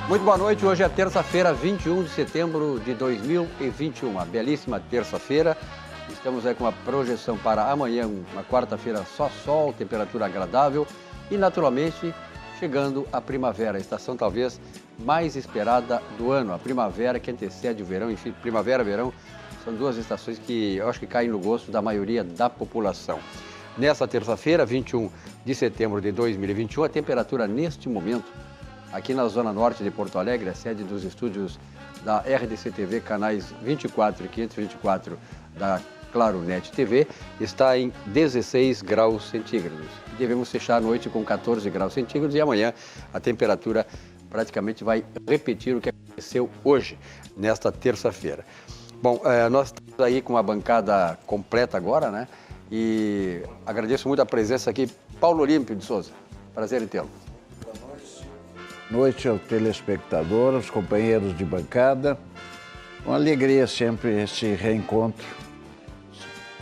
Muito boa noite, hoje é terça-feira, 21 de setembro de 2021, uma belíssima terça-feira. Estamos aí com uma projeção para amanhã, uma quarta-feira só sol, temperatura agradável e, naturalmente, chegando a primavera, a estação talvez mais esperada do ano. A primavera que antecede o verão, enfim, primavera e verão são duas estações que eu acho que caem no gosto da maioria da população. Nessa terça-feira, 21 de setembro de 2021, a temperatura neste momento, aqui na Zona Norte de Porto Alegre, a sede dos estúdios da RDC TV, canais 24 e 524 da Claro Net TV, está em 16 graus centígrados. Devemos fechar a noite com 14 graus centígrados e amanhã a temperatura praticamente vai repetir o que aconteceu hoje, nesta terça-feira. Bom, nós estamos aí com a bancada completa agora, né? E agradeço muito a presença aqui, Paulo Olímpio de Souza. Prazer em tê-lo. Noite ao telespectador, aos companheiros de bancada. Uma alegria sempre esse reencontro.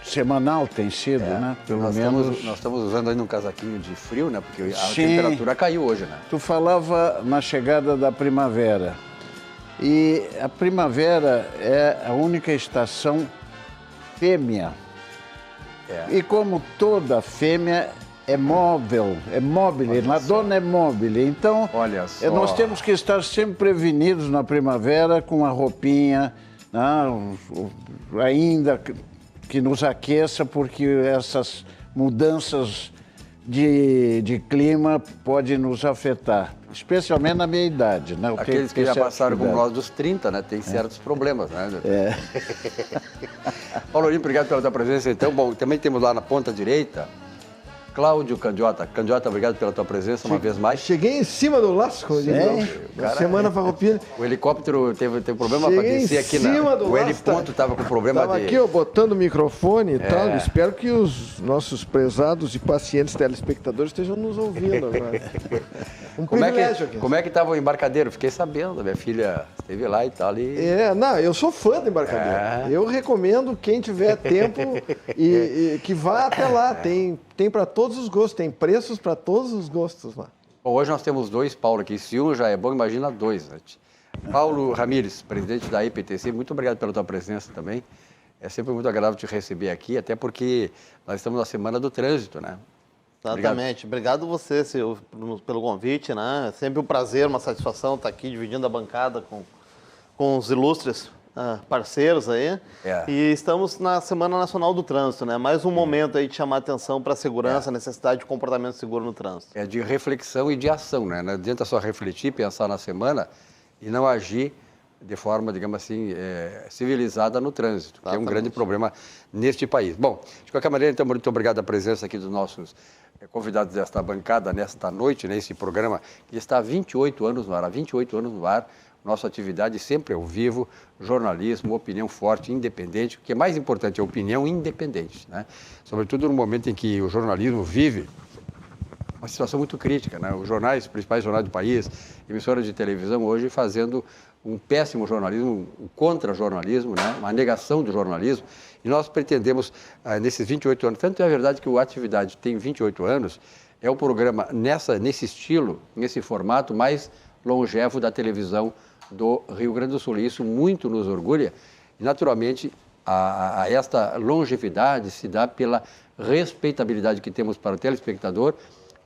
Semanal tem sido, né? Pelo menos. Nós estamos usando ainda um casaquinho de frio, né? Porque a temperatura caiu hoje, né? Tu falava na chegada da primavera. E a primavera é a única estação fêmea. E como toda fêmea é móvel, a dona é móvel. Então, nós temos que estar sempre prevenidos na primavera com a roupinha, né, ainda que nos aqueça, porque essas mudanças de clima podem nos afetar, especialmente na minha idade. Né? Aqueles que já passaram como nós dos 30, né, tem certos problemas, né? Paulo Olímpio, obrigado pela tua presença. Então, bom, também temos lá na ponta direita Cláudio Candiota. Candiota, obrigado pela tua presença uma vez mais. Cheguei em cima do lasco, Semana Farroupilha. O helicóptero teve problema para descer aqui o heliponto estava com problema Estava aqui, botando o microfone e tal. Espero que os nossos prezados e pacientes telespectadores estejam nos ouvindo agora. Privilégio aqui. Como é que estava o embarcadeiro? Fiquei sabendo, minha filha esteve lá e tal. Eu sou fã do embarcadeiro. Eu recomendo quem tiver tempo e que vá até lá. Tem para todos os gostos, tem preços para todos os gostos lá. Bom, hoje nós temos dois Paulo aqui. Se um já é bom, imagina dois, né? Paulo Ramires, presidente da IPTC, muito obrigado pela tua presença também. É sempre muito agradável te receber aqui, até porque nós estamos na Semana do Trânsito, né? Exatamente. Obrigado você pelo convite, né? É sempre um prazer, uma satisfação estar aqui dividindo a bancada com os ilustres parceiros aí. E estamos na Semana Nacional do Trânsito, né? Mais um momento aí de chamar atenção para a segurança, a necessidade de comportamento seguro no trânsito. É de reflexão e de ação, né? Não adianta só refletir, pensar na semana e não agir de forma, digamos assim, civilizada no trânsito, que é um grande problema neste país. Bom, de qualquer maneira, então, muito obrigado a presença aqui dos nossos convidados desta bancada nesta noite, nesse programa que está há 28 anos no ar, nossa atividade sempre ao vivo, jornalismo, opinião forte, independente. O que é mais importante é a opinião independente, né? Sobretudo no momento em que o jornalismo vive uma situação muito crítica, né? Os principais jornais do país, emissoras de televisão hoje fazendo um péssimo jornalismo, um contra-jornalismo, né? Uma negação do jornalismo. E nós pretendemos, nesses 28 anos, tanto é verdade que o Atividade tem 28 anos, é o programa nesse estilo, nesse formato mais longevo da televisão do Rio Grande do Sul. E isso muito nos orgulha. E, naturalmente, esta longevidade se dá pela respeitabilidade que temos para o telespectador,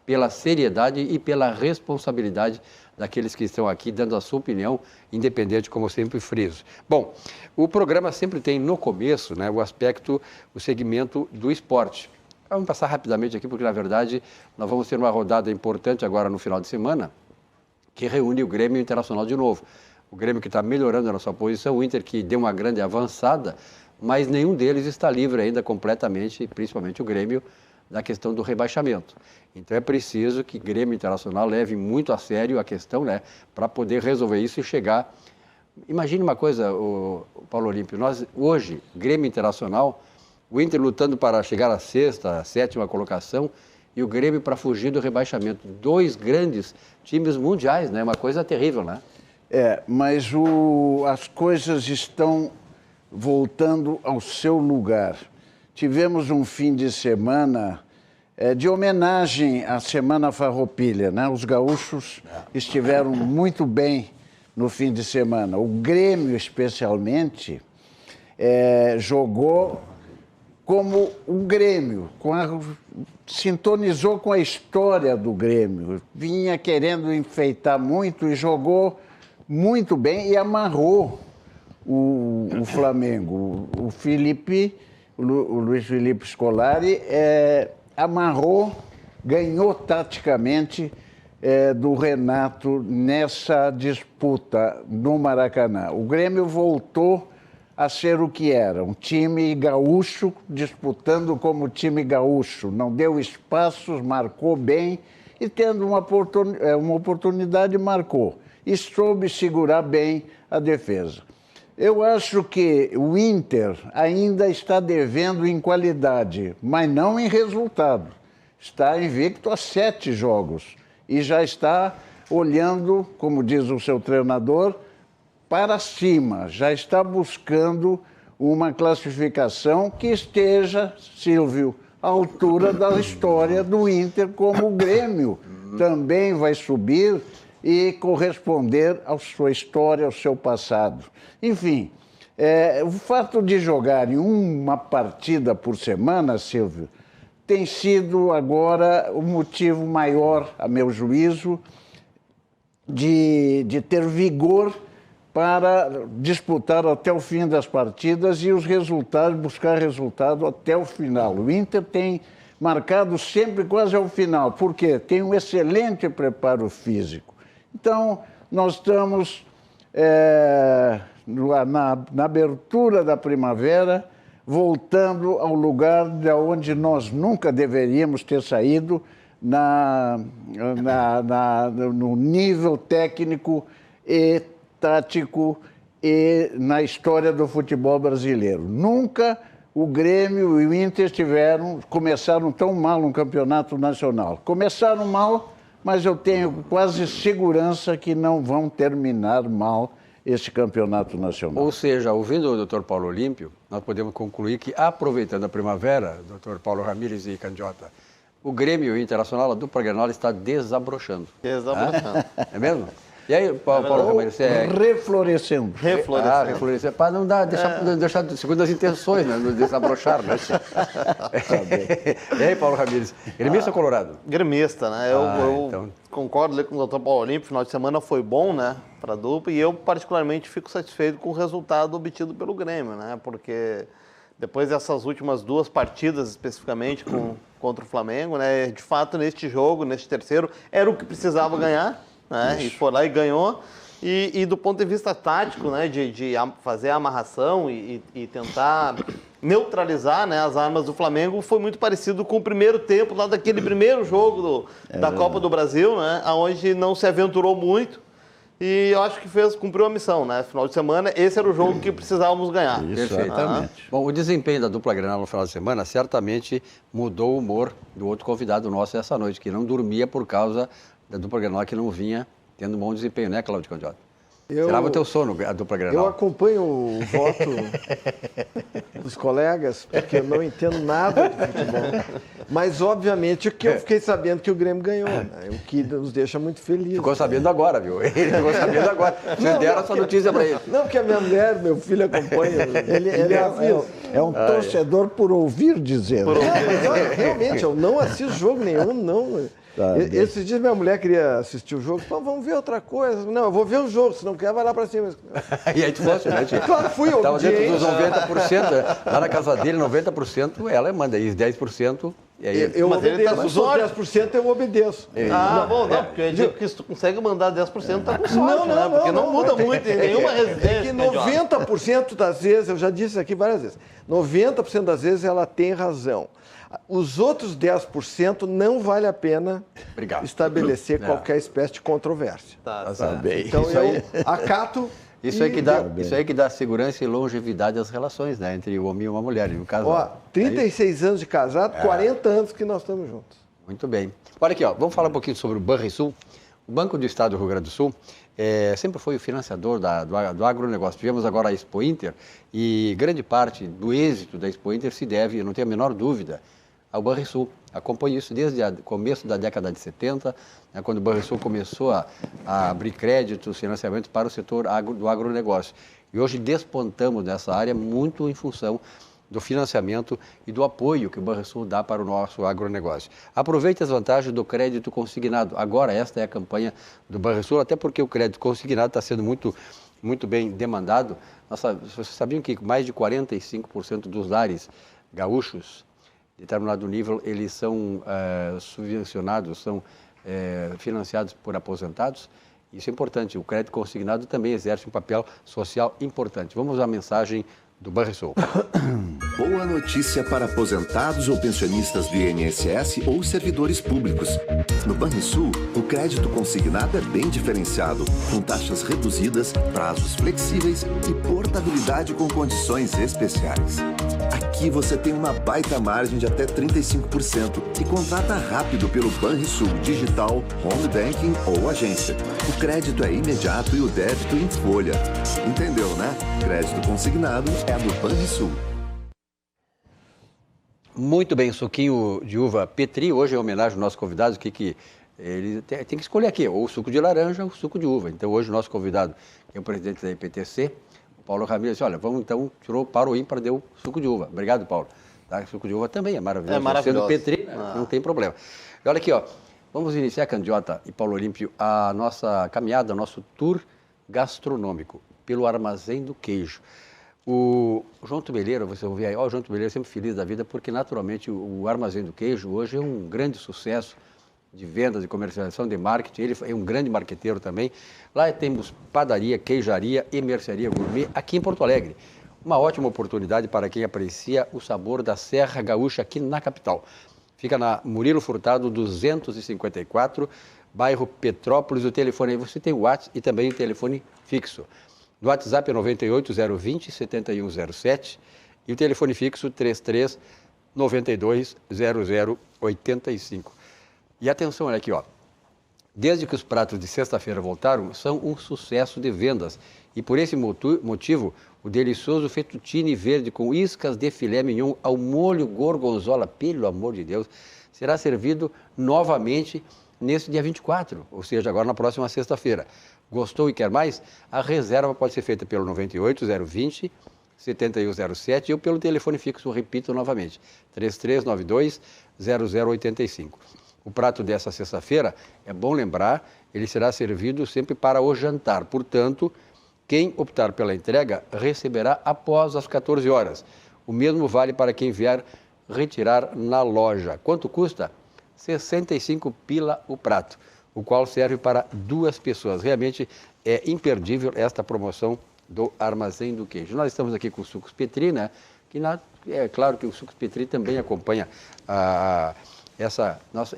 pela seriedade e pela responsabilidade daqueles que estão aqui dando a sua opinião, independente, como eu sempre friso. Bom, o programa sempre tem no começo, né, o segmento do esporte. Vamos passar rapidamente aqui, porque, na verdade, nós vamos ter uma rodada importante agora no final de semana, que reúne o Grêmio Internacional de novo. O Grêmio que está melhorando a sua posição, o Inter que deu uma grande avançada, mas nenhum deles está livre ainda completamente, principalmente o Grêmio, da questão do rebaixamento. Então é preciso que Grêmio Internacional leve muito a sério a questão, né, para poder resolver isso e chegar. Imagine uma coisa, o Paulo Olímpio, nós hoje, Grêmio Internacional, o Inter lutando para chegar à sexta, sétima colocação, e o Grêmio para fugir do rebaixamento. Dois grandes times mundiais, né? Uma coisa terrível, né? Mas as coisas estão voltando ao seu lugar. Tivemos um fim de semana de homenagem à Semana Farroupilha, né? Os gaúchos estiveram muito bem no fim de semana. O Grêmio, especialmente, jogou como o Grêmio, sintonizou com a história do Grêmio, vinha querendo enfeitar muito e jogou muito bem e amarrou o Flamengo. O Luiz Felipe Scolari amarrou, ganhou taticamente do Renato nessa disputa no Maracanã. O Grêmio voltou a ser o que era, um time gaúcho disputando como time gaúcho. Não deu espaços, marcou bem e tendo uma oportunidade, marcou. E soube segurar bem a defesa. Eu acho que o Inter ainda está devendo em qualidade, mas não em resultado. Está invicto a 7 jogos e já está olhando, como diz o seu treinador, para cima, já está buscando uma classificação que esteja, Silvio, à altura da história do Inter, como o Grêmio também vai subir e corresponder à sua história, ao seu passado. Enfim, o fato de jogarem uma partida por semana, Silvio, tem sido agora o motivo maior, a meu juízo, de ter vigor para disputar até o fim das partidas e os resultados, buscar resultado até o final. O Inter tem marcado sempre quase ao final, porque tem um excelente preparo físico. Então, nós estamos na abertura da primavera, voltando ao lugar de onde nós nunca deveríamos ter saído no nível técnico e tático e na história do futebol brasileiro. Nunca o Grêmio e o Inter começaram tão mal no campeonato nacional. Começaram mal, mas eu tenho quase segurança que não vão terminar mal esse campeonato nacional. Ou seja, ouvindo o Dr. Paulo Olímpio, nós podemos concluir que, aproveitando a primavera, Dr. Paulo Ramírez e Candiota, o Grêmio Internacional, a dupla Grenal, está desabrochando. Desabrochando. É mesmo? E aí, Paulo Ramírez, você... Reflorescendo. Reflorescendo. Para não deixar segundo as intenções, né? Não desabrochar, né? E aí, Paulo Ramírez, gremista ou colorado? Gremista, né? Eu concordo ali com o Dr. Paulo Olímpio, final de semana foi bom, né, para a dupla, e eu particularmente fico satisfeito com o resultado obtido pelo Grêmio, né? Porque depois dessas últimas 2 partidas, especificamente contra o Flamengo, né, de fato, neste jogo, neste terceiro, era o que precisava ganhar, né? E foi lá e ganhou. E do ponto de vista tático, né, de fazer a amarração e tentar neutralizar, né, as armas do Flamengo, foi muito parecido com o primeiro tempo, lá daquele primeiro jogo da Copa do Brasil, né, onde não se aventurou muito. E eu acho que cumpriu a missão, né? Final de semana, esse era o jogo que precisávamos ganhar. Perfeitamente. Bom, o desempenho da dupla Grenal no final de semana certamente mudou o humor do outro convidado nosso essa noite, que não dormia por causa da dupla Grenal, que não vinha tendo um bom desempenho, né, Cláudio Candiota? Tirava o teu sono, a dupla Grenal. Eu acompanho o voto dos colegas, porque eu não entendo nada de futebol. Mas, obviamente, o que eu fiquei sabendo que o Grêmio ganhou, né? O que nos deixa muito felizes. Ficou sabendo agora, viu? Ele ficou sabendo agora. Vocês deram essa notícia para ele. Não, porque a minha mulher, meu filho acompanha. Ele é um torcedor por ouvir dizer. Realmente, eu não assisto jogo nenhum, não. Esses dias minha mulher queria assistir o jogo. Então, vamos ver outra coisa. Não, eu vou ver o jogo, se não quer, vai lá pra cima. E aí tu fosse, né, Tio? Claro, fui eu. Estava dentro dos 90%, lá na casa dele, 90%, ela manda aí, 10%. E aí, eu mas obedeço, ele tá com os outros 10% eu obedeço. Bom, não, porque eu digo que se tu consegue mandar 10%, tá com sorte, né? Porque não muda muito em nenhuma residência. É que 90% das vezes, eu já disse aqui várias vezes, 90% das vezes ela tem razão. Os outros 10% não vale a pena estabelecer qualquer espécie de controvérsia. Tá bem. Então eu acato. Isso aí que dá segurança e longevidade às relações, né? Entre o homem e uma mulher, no caso. 36 anos de casado, 40 anos que nós estamos juntos. Muito bem. Olha aqui, vamos falar um pouquinho sobre o Banrisul. O Banco do Estado do Rio Grande do Sul sempre foi o financiador do agronegócio. Tivemos agora a Expo Inter e grande parte do êxito da Expo Inter se deve, eu não tenho a menor dúvida, ao Banrisul. Acompanho isso desde o começo da década de 70, né, quando o Banrisul começou a abrir créditos, financiamentos para o setor do agronegócio. E hoje despontamos nessa área muito em função do financiamento e do apoio que o Banrisul dá para o nosso agronegócio. Aproveite as vantagens do crédito consignado. Agora, esta é a campanha do Banrisul, até porque o crédito consignado está sendo muito bem demandado. Vocês sabiam que mais de 45% dos lares gaúchos, de determinado nível, eles são subvencionados, são financiados por aposentados? Isso é importante. O crédito consignado também exerce um papel social importante. Vamos à mensagem do Banrisul. Boa notícia para aposentados ou pensionistas do INSS ou servidores públicos. No Banrisul, o crédito consignado é bem diferenciado, com taxas reduzidas, prazos flexíveis e portabilidade com condições especiais. Aqui você tem uma baita margem de até 35% e contrata rápido pelo Banrisul Digital, Home Banking ou agência. O crédito é imediato e o débito em folha. Entendeu, né? Crédito consignado é do Banrisul. Muito bem, suquinho de uva Petri. Hoje, em homenagem ao nosso convidado, que ele tem que escolher aqui, ou o suco de laranja ou o suco de uva. Então, hoje, o nosso convidado, que é o presidente da IPTC, o Paulo Ramírez, disse, olha, vamos então, tirou para o ímpar, deu suco de uva. Obrigado, Paulo. Tá? Suco de uva também é maravilhoso. É maravilhoso. Sendo Petri, não tem problema. E olha aqui, ó, vamos iniciar, Candiota e Paulo Olímpio, a nossa caminhada, nosso tour gastronômico pelo Armazém do Queijo. O João Tubeleiro, você ouviu aí, o João Tubeleiro é sempre feliz da vida, porque naturalmente o Armazém do Queijo hoje é um grande sucesso de vendas, de comercialização, de marketing, ele é um grande marqueteiro também. Lá temos padaria, queijaria e mercearia gourmet aqui em Porto Alegre. Uma ótima oportunidade para quem aprecia o sabor da Serra Gaúcha aqui na capital. Fica na Murilo Furtado 254, bairro Petrópolis. O telefone aí, você tem o WhatsApp e também o telefone fixo. No WhatsApp é 98-020-7107 e o telefone fixo 33-92-0085. E atenção, olha aqui, ó. Desde que os pratos de sexta-feira voltaram, são um sucesso de vendas. E por esse motivo, o delicioso fettuccine verde com iscas de filé mignon ao molho gorgonzola, pelo amor de Deus, será servido novamente nesse dia 24, ou seja, agora na próxima sexta-feira. Gostou e quer mais? A reserva pode ser feita pelo 98-020-7107 ou pelo telefone fixo, repito novamente, 3392-0085. O prato dessa sexta-feira, é bom lembrar, ele será servido sempre para o jantar. Portanto, quem optar pela entrega receberá após as 14 horas. O mesmo vale para quem vier retirar na loja. Quanto custa? 65 pila o prato, o qual serve para 2 pessoas. Realmente é imperdível esta promoção do Armazém do Queijo. Nós estamos aqui com o Sucos Petri, né? É claro que o Sucos Petri também acompanha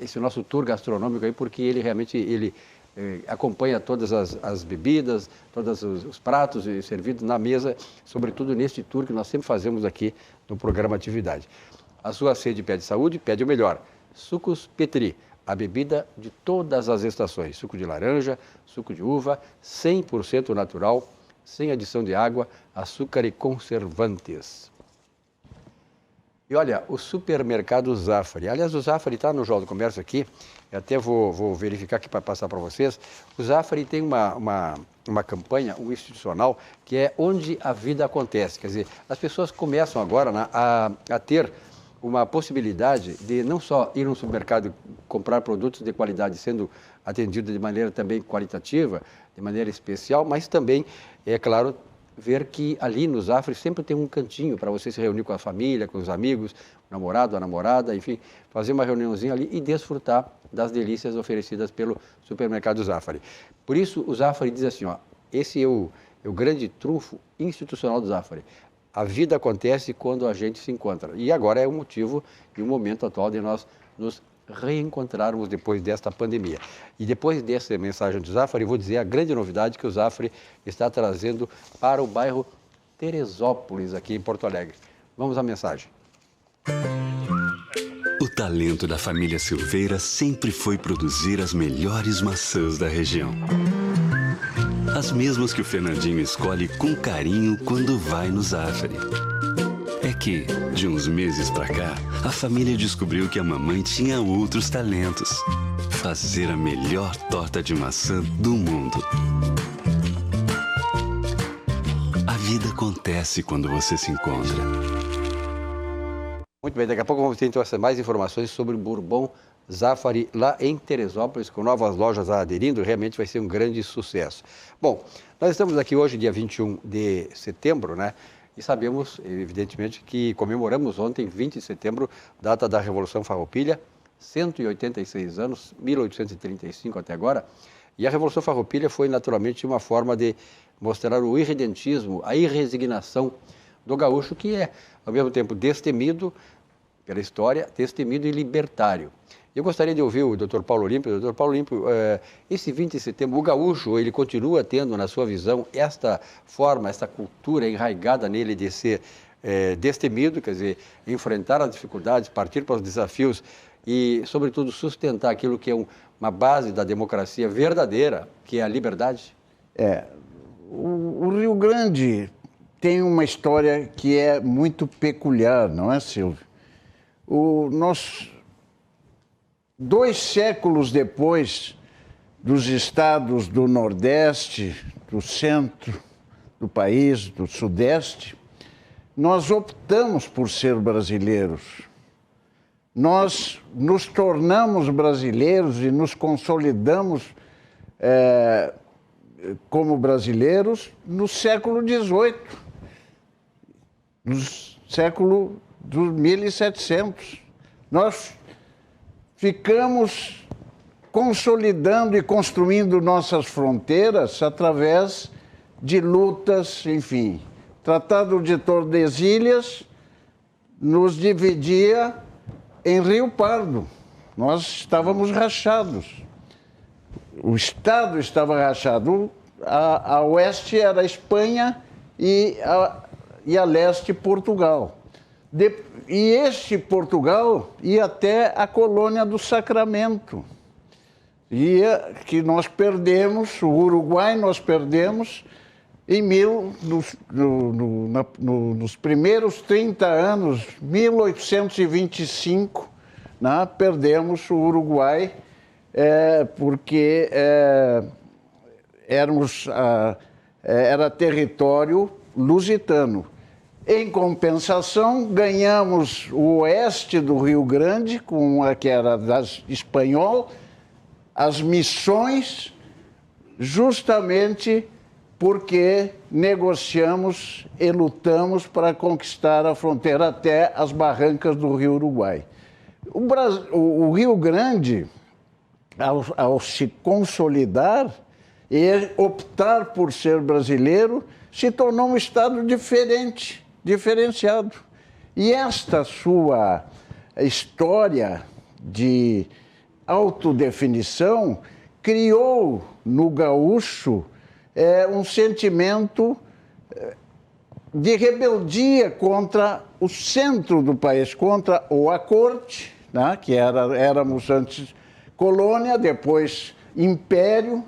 esse nosso tour gastronômico aí, porque ele realmente acompanha todas as bebidas, todos os pratos servidos na mesa, sobretudo neste tour que nós sempre fazemos aqui no programa Atividade. A sua sede pede saúde, pede o melhor. Sucos Petri, a bebida de todas as estações. Suco de laranja, suco de uva, 100% natural, sem adição de água, açúcar e conservantes. E olha, o supermercado Zafari. Aliás, o Zafari está no Jornal do Comércio aqui, eu até vou verificar aqui para passar para vocês. O Zafari tem uma campanha, institucional, que é onde a vida acontece. Quer dizer, as pessoas começam agora, né, a ter uma possibilidade de não só ir no supermercado comprar produtos de qualidade, sendo atendido de maneira também qualitativa, de maneira especial, mas também, é claro, ver que ali no Zafari sempre tem um cantinho para você se reunir com a família, com os amigos, o namorado, a namorada, enfim, fazer uma reuniãozinha ali e desfrutar das delícias oferecidas pelo supermercado Zafari. Por isso, o Zafari diz assim, ó, esse é o grande trunfo institucional do Zafari. A vida acontece quando a gente se encontra. E agora é o motivo e o momento atual de nós nos reencontrarmos depois desta pandemia. E depois dessa mensagem do Zafari, eu vou dizer a grande novidade que o Zafari está trazendo para o bairro Teresópolis, aqui em Porto Alegre. Vamos à mensagem. O talento da família Silveira sempre foi produzir as melhores maçãs da região. As mesmas que o Fernandinho escolhe com carinho quando vai no Zafari. É que, de uns meses pra cá, a família descobriu que a mamãe tinha outros talentos. Fazer a melhor torta de maçã do mundo. A vida acontece quando você se encontra. Muito bem, daqui a pouco vamos ter então mais informações sobre o Bourbon Zafari lá em Teresópolis, com novas lojas aderindo, realmente vai ser um grande sucesso. Bom, nós estamos aqui hoje, dia 21 de setembro, né? E sabemos, evidentemente, que comemoramos ontem, 20 de setembro, data da Revolução Farroupilha, 186 anos, 1835 até agora. E a Revolução Farroupilha foi naturalmente uma forma de mostrar o irredentismo, a irresignação do gaúcho, que é, ao mesmo tempo, destemido pela história, destemido e libertário. Eu gostaria de ouvir o Dr. Paulo Olímpio. Dr. Paulo Olímpio, esse 20 de setembro, o gaúcho, ele continua tendo, na sua visão, esta forma, essa cultura enraizada nele de ser destemido, quer dizer, enfrentar as dificuldades, partir para os desafios e, sobretudo, sustentar aquilo que é uma base da democracia verdadeira, que é a liberdade? O Rio Grande tem uma história que é muito peculiar, não é, Silvio? Nós, 2 séculos depois dos estados do Nordeste, do centro do país, do Sudeste, nós optamos por ser brasileiros. Nós nos tornamos brasileiros e nos consolidamos como brasileiros no século XVIII, no século dos 1700. Nós ficamos consolidando e construindo nossas fronteiras através de lutas, enfim. O Tratado de Tordesilhas nos dividia em Rio Pardo. Nós estávamos rachados. O Estado estava rachado. A oeste era a Espanha e a leste Portugal. E este Portugal ia até a colônia do Sacramento. Que nós perdemos, o Uruguai nós perdemos nos primeiros 30 anos, 1825, né, perdemos o Uruguai porque era território lusitano. Em compensação, ganhamos o oeste do Rio Grande, que era espanhol, as missões, justamente porque negociamos e lutamos para conquistar a fronteira até as barrancas do Rio Uruguai. O Rio Grande, ao se consolidar e optar por ser brasileiro, se tornou um estado diferenciado. E esta sua história de autodefinição criou no gaúcho um sentimento de rebeldia contra o centro do país, contra a corte, né, que éramos antes colônia, depois império,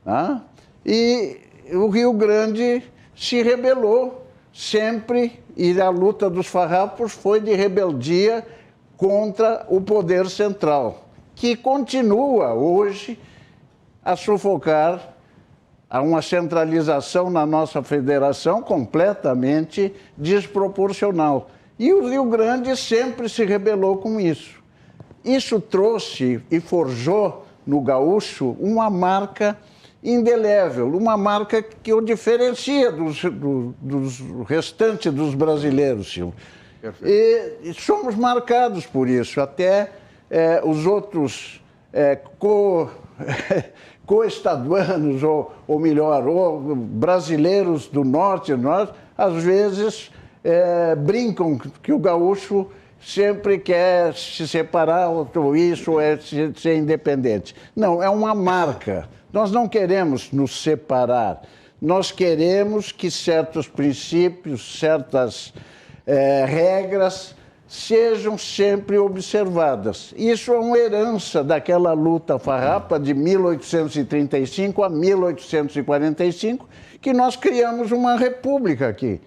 né, e o Rio Grande se rebelou sempre, e a luta dos farrapos foi de rebeldia contra o poder central, que continua hoje a sufocar a uma centralização na nossa federação completamente desproporcional. E o Rio Grande sempre se rebelou com isso. Isso trouxe e forjou no gaúcho uma marca indelével, uma marca que o diferencia dos restantes dos brasileiros, Silvio. E somos marcados por isso. Até os outros co-estaduanos, ou melhor, brasileiros do norte, às vezes brincam que o gaúcho sempre quer se separar, ou isso é ser independente. Não, é uma marca. Nós não queremos nos separar. Nós queremos que certos princípios, certas regras sejam sempre observadas. Isso é uma herança daquela luta farrapa de 1835 a 1845, que nós criamos uma república aqui.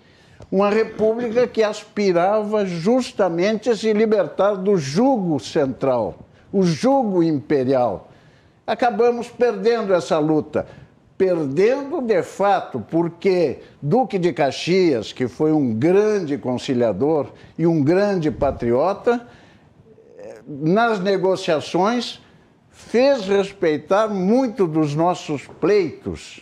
uma república que aspirava justamente a se libertar do jugo central, o jugo imperial. Acabamos perdendo essa luta. Perdendo de fato, porque Duque de Caxias, que foi um grande conciliador e um grande patriota, nas negociações fez respeitar muito dos nossos pleitos.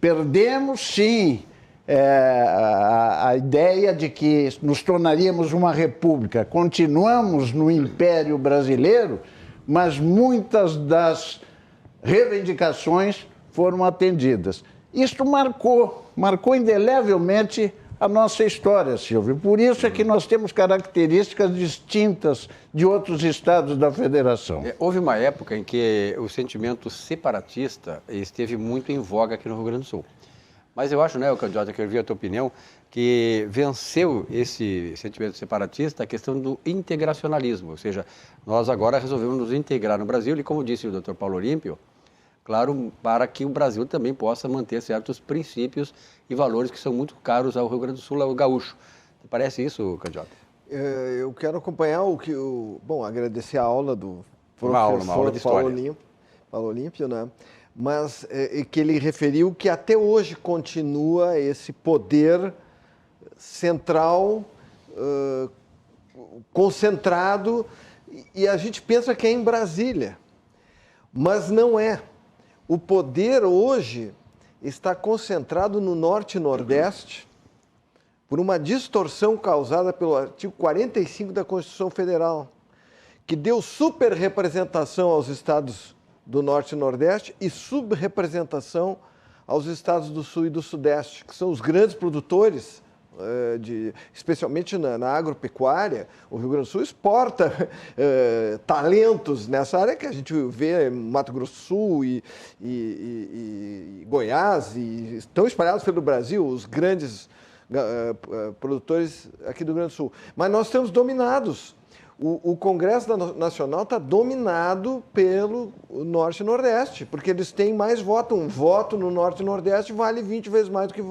Perdemos, sim, a ideia de que nos tornaríamos uma república. Continuamos no Império Brasileiro, mas muitas das reivindicações foram atendidas. Isto marcou indelevelmente a nossa história, Silvio. Por isso é que nós temos características distintas de outros estados da federação. Houve uma época em que o sentimento separatista esteve muito em voga aqui no Rio Grande do Sul. Mas eu acho, né, candidato, que eu vi a tua opinião, que venceu esse sentimento separatista a questão do integracionalismo. Ou seja, nós agora resolvemos nos integrar no Brasil e, como disse o Dr. Paulo Olímpio, claro, para que o Brasil também possa manter certos princípios e valores que são muito caros ao Rio Grande do Sul, ao gaúcho. Te parece isso, candidato? Eu quero acompanhar bom, agradecer a aula do professor uma aula de história. Paulo Olímpio, né? Mas que ele referiu que até hoje continua esse poder central, concentrado, e a gente pensa que é em Brasília, mas não é. O poder hoje está concentrado no Norte e Nordeste por uma distorção causada pelo artigo 45 da Constituição Federal, que deu superrepresentação aos estados do Norte e Nordeste e subrepresentação aos estados do Sul e do Sudeste, que são os grandes produtores, especialmente na agropecuária. O Rio Grande do Sul exporta talentos nessa área que a gente vê em Mato Grosso do Sul e Goiás, e estão espalhados pelo Brasil, os grandes produtores aqui do Rio Grande do Sul. Mas nós estamos dominados. O Congresso Nacional está dominado pelo Norte e Nordeste, porque eles têm mais voto. Um voto no Norte e Nordeste vale 20 vezes mais do que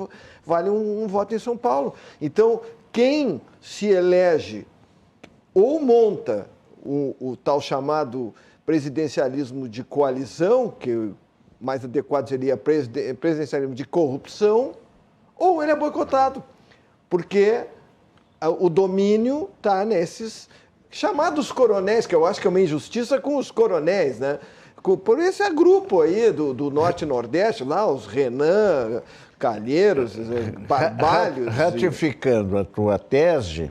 vale um voto em São Paulo. Então, quem se elege ou monta o tal chamado presidencialismo de coalizão, que mais adequado seria presidencialismo de corrupção, ou ele é boicotado, porque o domínio está nesses chamados coronéis, que eu acho que é uma injustiça com os coronéis, né? Por esse grupo aí do Norte e Nordeste, lá, os Renan, Calheiros, Barbalhos. Ratificando a tua tese,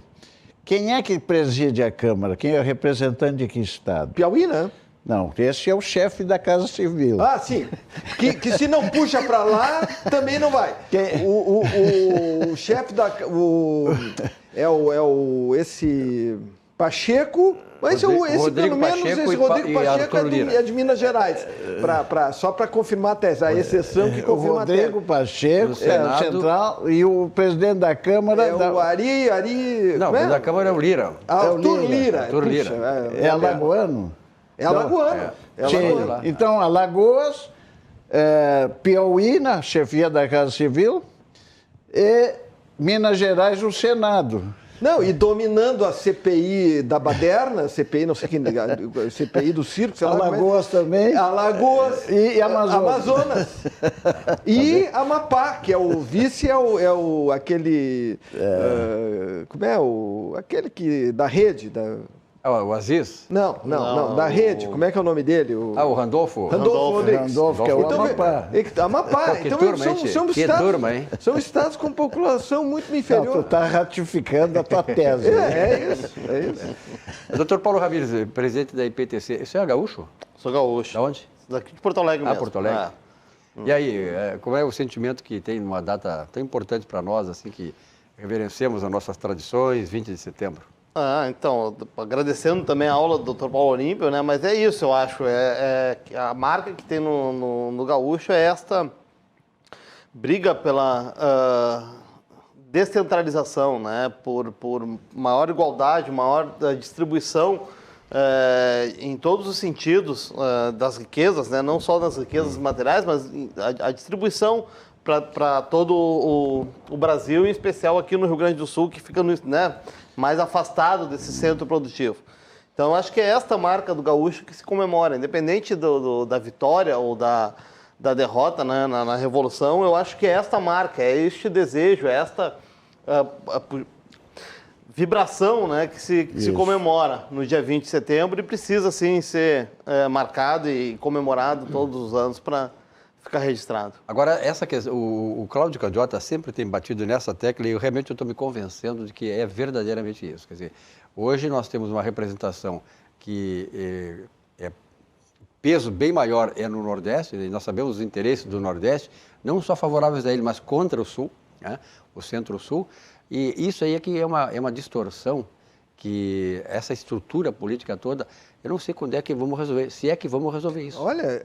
quem é que preside a Câmara? Quem é o representante de que estado? Piauí, né? Não, esse é o chefe da Casa Civil. Ah, sim. Que se não puxa para lá, também não vai. O chefe da... esse Pacheco... Mas esse pelo menos, esse Rodrigo Pacheco é de Minas Gerais. Só para confirmar a tese, a exceção que confirma a tese. O Rodrigo Pacheco é o central e o presidente da Câmara... o Ari... Não, o presidente da Câmara é o Lira. Arthur Lira. Arthur Lira. É alagoano? É alagoano. Então, Alagoas, Piauí, na chefia da Casa Civil, e Minas Gerais, o Senado. Não, e dominando a CPI da Baderna, CPI, não sei quem, CPI do circo, sei lá. Alagoas também. Alagoas e Amazonas. E Amapá, que é o vice, aquele... aquele que, da rede, o Aziz? Não, da rede. Como é que é o nome dele? O Randolfo? Randolfo Rodrigues. Randolfo, que é o Amapá. Amapá. Então, são estados com população muito inferior. Tu está ratificando a tua tese. É isso. Dr. Paulo Ramírez, presidente da IPTC. Você é gaúcho? Sou gaúcho. Da onde? Daqui de Porto Alegre mesmo. Porto Alegre. E aí, como é o sentimento que tem numa data tão importante para nós, assim, que reverenciamos as nossas tradições, 20 de setembro? Então, agradecendo também a aula do Dr. Paulo Olímpio, né? Mas é isso, eu acho. A marca que tem no gaúcho é esta briga pela descentralização, né? Por maior igualdade, maior distribuição em todos os sentidos das riquezas, né? Não só das riquezas materiais, mas a distribuição para todo o Brasil, em especial aqui no Rio Grande do Sul, que fica mais afastado desse centro produtivo. Então, acho que é esta marca do gaúcho que se comemora, independente da vitória ou da derrota, né, na Revolução. Eu acho que é esta marca, é este desejo, é esta vibração, né, que se comemora no dia 20 de setembro e precisa, sim, ser marcado e comemorado todos os anos para ficar registrado. Agora, essa questão, o Cláudio Candiota sempre tem batido nessa tecla e eu realmente estou me convencendo de que é verdadeiramente isso. Quer dizer, hoje nós temos uma representação que peso bem maior é no Nordeste, e nós sabemos os interesses do Nordeste, não só favoráveis a ele, mas contra o Sul, né, o Centro-Sul, e isso aí é que é uma distorção que essa estrutura política toda, eu não sei quando é que vamos resolver, se é que vamos resolver isso. Olha,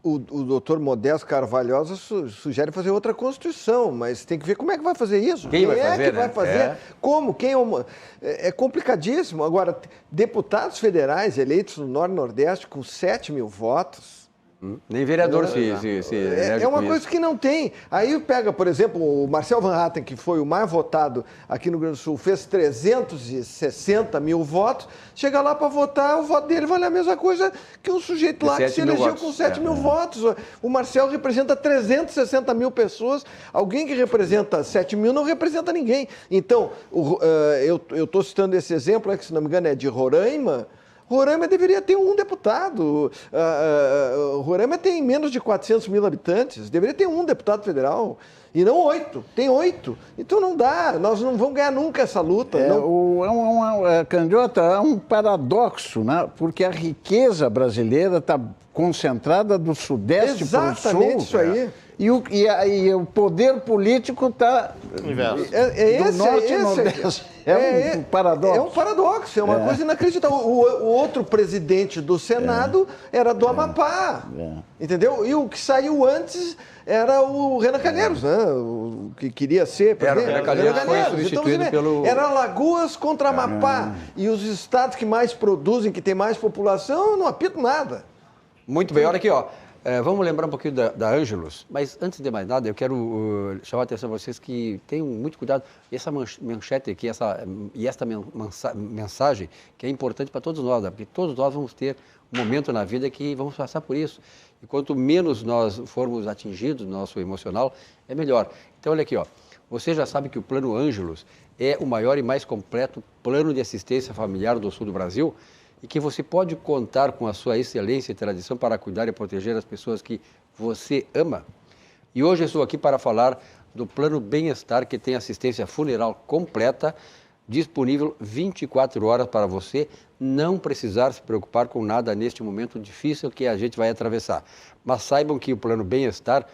o doutor Modesto Carvalhosa sugere fazer outra Constituição, mas tem que ver como é que vai fazer isso. Quem vai fazer, é que vai fazer? Como? É complicadíssimo. Agora, deputados federais eleitos no Norte e Nordeste com 7 mil votos... Nem vereador é uma coisa que não tem. Aí pega, por exemplo, o Marcel Van Hatten, que foi o mais votado aqui no Rio Grande do Sul, fez 360 mil votos, chega lá para votar, o voto dele vale a mesma coisa que um sujeito lá que se elegeu com 7 mil votos. O Marcel representa 360 mil pessoas, alguém que representa 7 mil não representa ninguém. Então, eu estou citando esse exemplo, que se não me engano é de Roraima. Roraima deveria ter um deputado. Roraima tem menos de 400 mil habitantes. Deveria ter um deputado federal. E não 8. Tem 8. Então não dá. Nós não vamos ganhar nunca essa luta. Candiota, é um paradoxo, né? Porque a riqueza brasileira está concentrada do Sudeste para o Sul. Exatamente isso aí. E o poder político está do Norte e Nordeste. É um paradoxo. É um paradoxo, é uma coisa inacreditável. O outro presidente do Senado era do Amapá, entendeu? E o que saiu antes era o Renan Calheiros, né? O que queria ser presidente. O Renan Calheiros foi substituído pelo... Era Alagoas contra Amapá. E os estados que mais produzem, que tem mais população, eu não apito nada. Muito bem, olha aqui, ó. Vamos lembrar um pouquinho da Ângelos, mas antes de mais nada, eu quero chamar a atenção a vocês que tenham muito cuidado. Essa manchete aqui, esta mensagem, que é importante para todos nós, né? Porque todos nós vamos ter um momento na vida que vamos passar por isso. E quanto menos nós formos atingidos no nosso emocional, é melhor. Então, olha aqui, ó. Você já sabe que o Plano Ângelos é o maior e mais completo plano de assistência familiar do sul do Brasil, e que você pode contar com a sua excelência e tradição para cuidar e proteger as pessoas que você ama. E hoje eu estou aqui para falar do Plano Bem-Estar, que tem assistência funeral completa, disponível 24 horas para você não precisar se preocupar com nada neste momento difícil que a gente vai atravessar. Mas saibam que o Plano Bem-Estar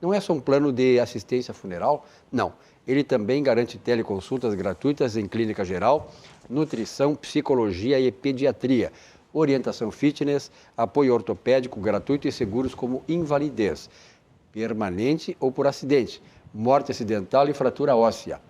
não é só um plano de assistência funeral, não. Ele também garante teleconsultas gratuitas em clínica geral, nutrição, psicologia e pediatria, orientação fitness, apoio ortopédico gratuito e seguros como invalidez, permanente ou por acidente, morte acidental e fratura óssea.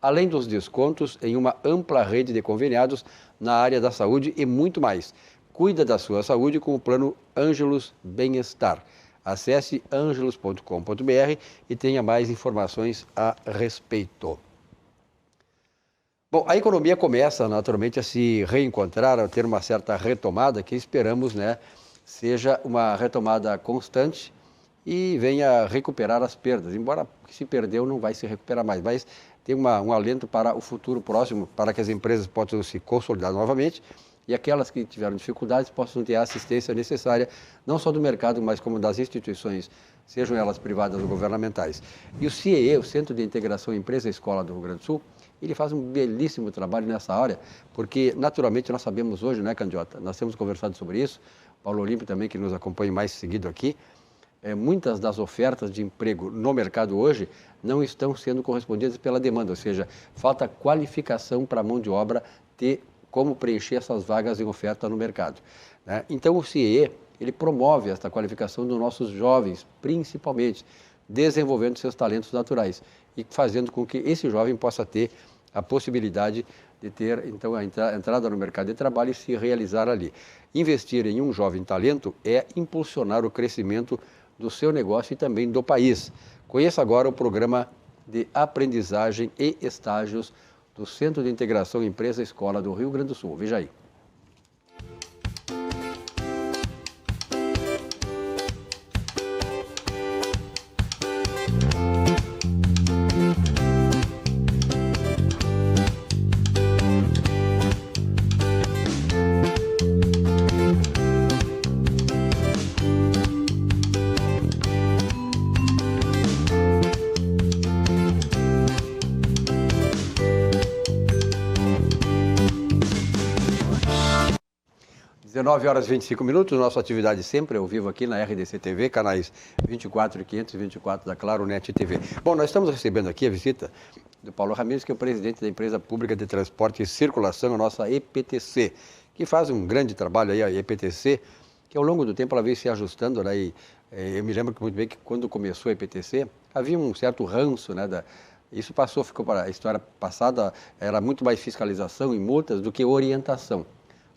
Além dos descontos em uma ampla rede de conveniados na área da saúde e muito mais. Cuida da sua saúde com o Plano Ângelos Bem-Estar. Acesse angelos.com.br e tenha mais informações a respeito. Bom, a economia começa naturalmente a se reencontrar, a ter uma certa retomada que esperamos, né, seja uma retomada constante e venha recuperar as perdas. Embora se perdeu não vai se recuperar mais, mas tem um alento para o futuro próximo, para que as empresas possam se consolidar novamente e aquelas que tiveram dificuldades possam ter a assistência necessária, não só do mercado, mas como das instituições, sejam elas privadas ou governamentais. E o CIEE, o Centro de Integração Empresa-Escola do Rio Grande do Sul, ele faz um belíssimo trabalho nessa área, porque naturalmente nós sabemos hoje, né, Candiota, nós temos conversado sobre isso, Paulo Olímpio também, que nos acompanha mais seguido aqui, muitas das ofertas de emprego no mercado hoje não estão sendo correspondidas pela demanda, ou seja, falta qualificação para a mão de obra ter como preencher essas vagas em oferta no mercado, né? Então o CIEE, ele promove esta qualificação dos nossos jovens, principalmente, desenvolvendo seus talentos naturais e fazendo com que esse jovem possa ter a possibilidade de ter, então, a entrada no mercado de trabalho e se realizar ali. Investir em um jovem talento é impulsionar o crescimento do seu negócio e também do país. Conheça agora o programa de aprendizagem e estágios do Centro de Integração Empresa-Escola do Rio Grande do Sul. Veja aí. 19 horas e 25 minutos, nossa atividade sempre ao vivo aqui na RDC TV, canais 24 e 524 da Claro Net TV. Bom, nós estamos recebendo aqui a visita do Paulo Ramires, que é o presidente da Empresa Pública de Transporte e Circulação, a nossa EPTC, que faz um grande trabalho aí, a EPTC, que ao longo do tempo ela veio se ajustando, né? E eu me lembro muito bem que quando começou a EPTC, havia um certo ranço, né? Isso passou, ficou para a história passada, era muito mais fiscalização e multas do que orientação.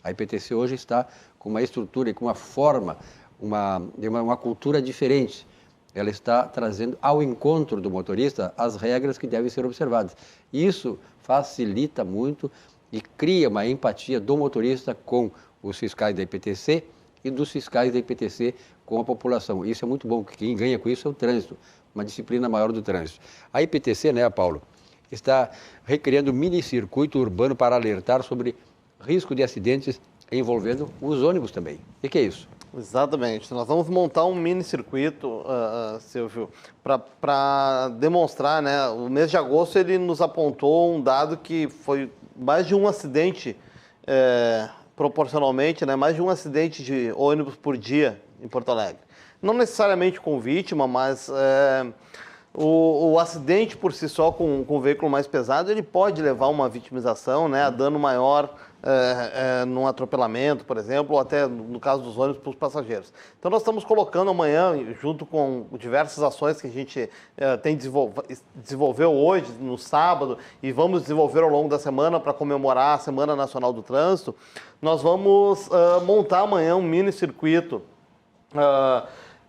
A EPTC hoje está com uma estrutura e com uma forma, uma cultura diferente. Ela está trazendo ao encontro do motorista as regras que devem ser observadas. Isso facilita muito e cria uma empatia do motorista com os fiscais da EPTC e dos fiscais da EPTC com a população. Isso é muito bom, porque quem ganha com isso é o trânsito, uma disciplina maior do trânsito. A EPTC, né, Paulo, está recriando um mini-circuito urbano para alertar sobre risco de acidentes envolvendo os ônibus também. O que é isso? Exatamente. Nós vamos montar um mini-circuito, Silvio, para demonstrar, né? O mês de agosto ele nos apontou um dado que foi mais de um acidente, proporcionalmente, né? Mais de um acidente de ônibus por dia em Porto Alegre. Não necessariamente com vítima, mas o acidente por si só com um veículo mais pesado, ele pode levar a uma vitimização, né? A dano maior num atropelamento, por exemplo, ou até no caso dos ônibus para os passageiros. Então nós estamos colocando amanhã, junto com diversas ações que a gente desenvolveu hoje, no sábado, e vamos desenvolver ao longo da semana para comemorar a Semana Nacional do Trânsito, nós vamos montar amanhã um mini-circuito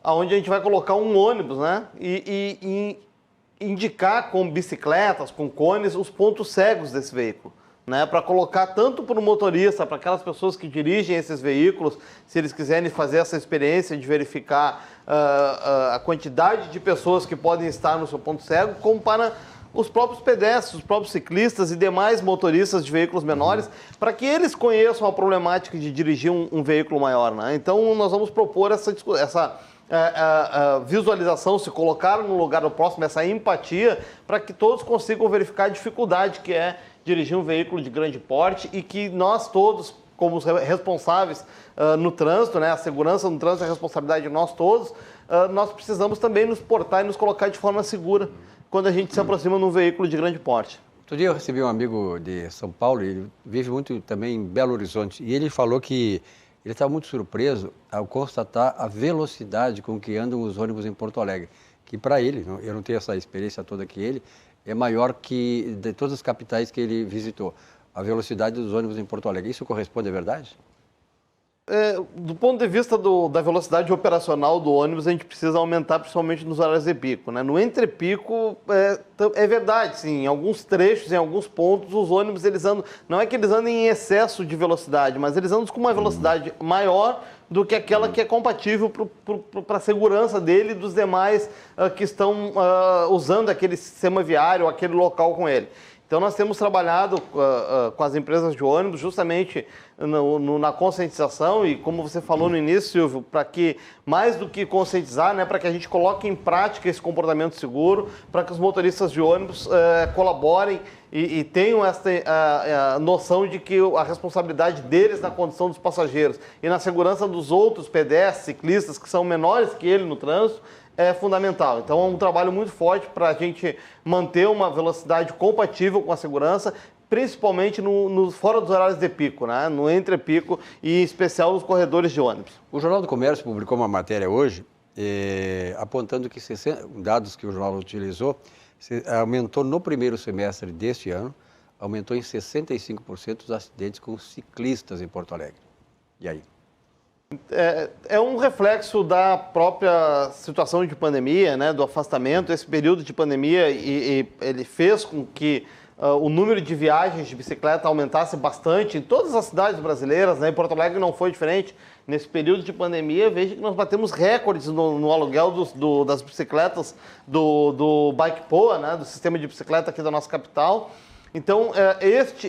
onde a gente vai colocar um ônibus, né? E indicar com bicicletas, com cones, os pontos cegos desse veículo. Né, para colocar tanto para o motorista, para aquelas pessoas que dirigem esses veículos, se eles quiserem fazer essa experiência de verificar a quantidade de pessoas que podem estar no seu ponto cego, como para os próprios pedestres, os próprios ciclistas e demais motoristas de veículos menores, para que eles conheçam a problemática de dirigir um veículo maior. Né? Então, nós vamos propor essa visualização, se colocar no lugar do próximo, essa empatia, para que todos consigam verificar a dificuldade que é dirigir um veículo de grande porte e que nós todos, como os responsáveis no trânsito, né, a segurança no trânsito é a responsabilidade de nós todos, nós precisamos também nos portar e nos colocar de forma segura quando a gente se aproxima de um veículo de grande porte. Outro dia eu recebi um amigo de São Paulo, ele vive muito também em Belo Horizonte, e ele falou que ele estava muito surpreso ao constatar a velocidade com que andam os ônibus em Porto Alegre, que para ele, eu não tenho essa experiência toda que ele, é maior que de todas as capitais que ele visitou, a velocidade dos ônibus em Porto Alegre. Isso corresponde à verdade? Do ponto de vista da velocidade operacional do ônibus, a gente precisa aumentar principalmente nos horários de pico. Né? No entrepico, é verdade, sim, em alguns trechos, em alguns pontos, os ônibus eles andam, não é que eles andem em excesso de velocidade, mas eles andam com uma velocidade maior do que aquela que é compatível para a segurança dele e dos demais que estão usando aquele sistema viário, aquele local com ele. Então, nós temos trabalhado com as empresas de ônibus justamente na conscientização e, como você falou no início, Silvio, para que, mais do que conscientizar, né, para que a gente coloque em prática esse comportamento seguro, para que os motoristas de ônibus colaborem e tenham essa noção de que a responsabilidade deles na condição dos passageiros e na segurança dos outros pedestres, ciclistas, que são menores que ele no trânsito, é fundamental. Então é um trabalho muito forte para a gente manter uma velocidade compatível com a segurança, principalmente fora dos horários de pico, né? No entrepico e em especial nos corredores de ônibus. O Jornal do Comércio publicou uma matéria hoje apontando que dados que o jornal utilizou, aumentou no primeiro semestre deste ano, aumentou em 65% os acidentes com ciclistas em Porto Alegre. E aí? É um reflexo da própria situação de pandemia, né, do afastamento. Esse período de pandemia e ele fez com que o número de viagens de bicicleta aumentasse bastante em todas as cidades brasileiras, né? Em Porto Alegre não foi diferente. Nesse período de pandemia, veja que nós batemos recordes no aluguel das bicicletas do Bike Poa, né, do sistema de bicicleta aqui da nossa capital. Então,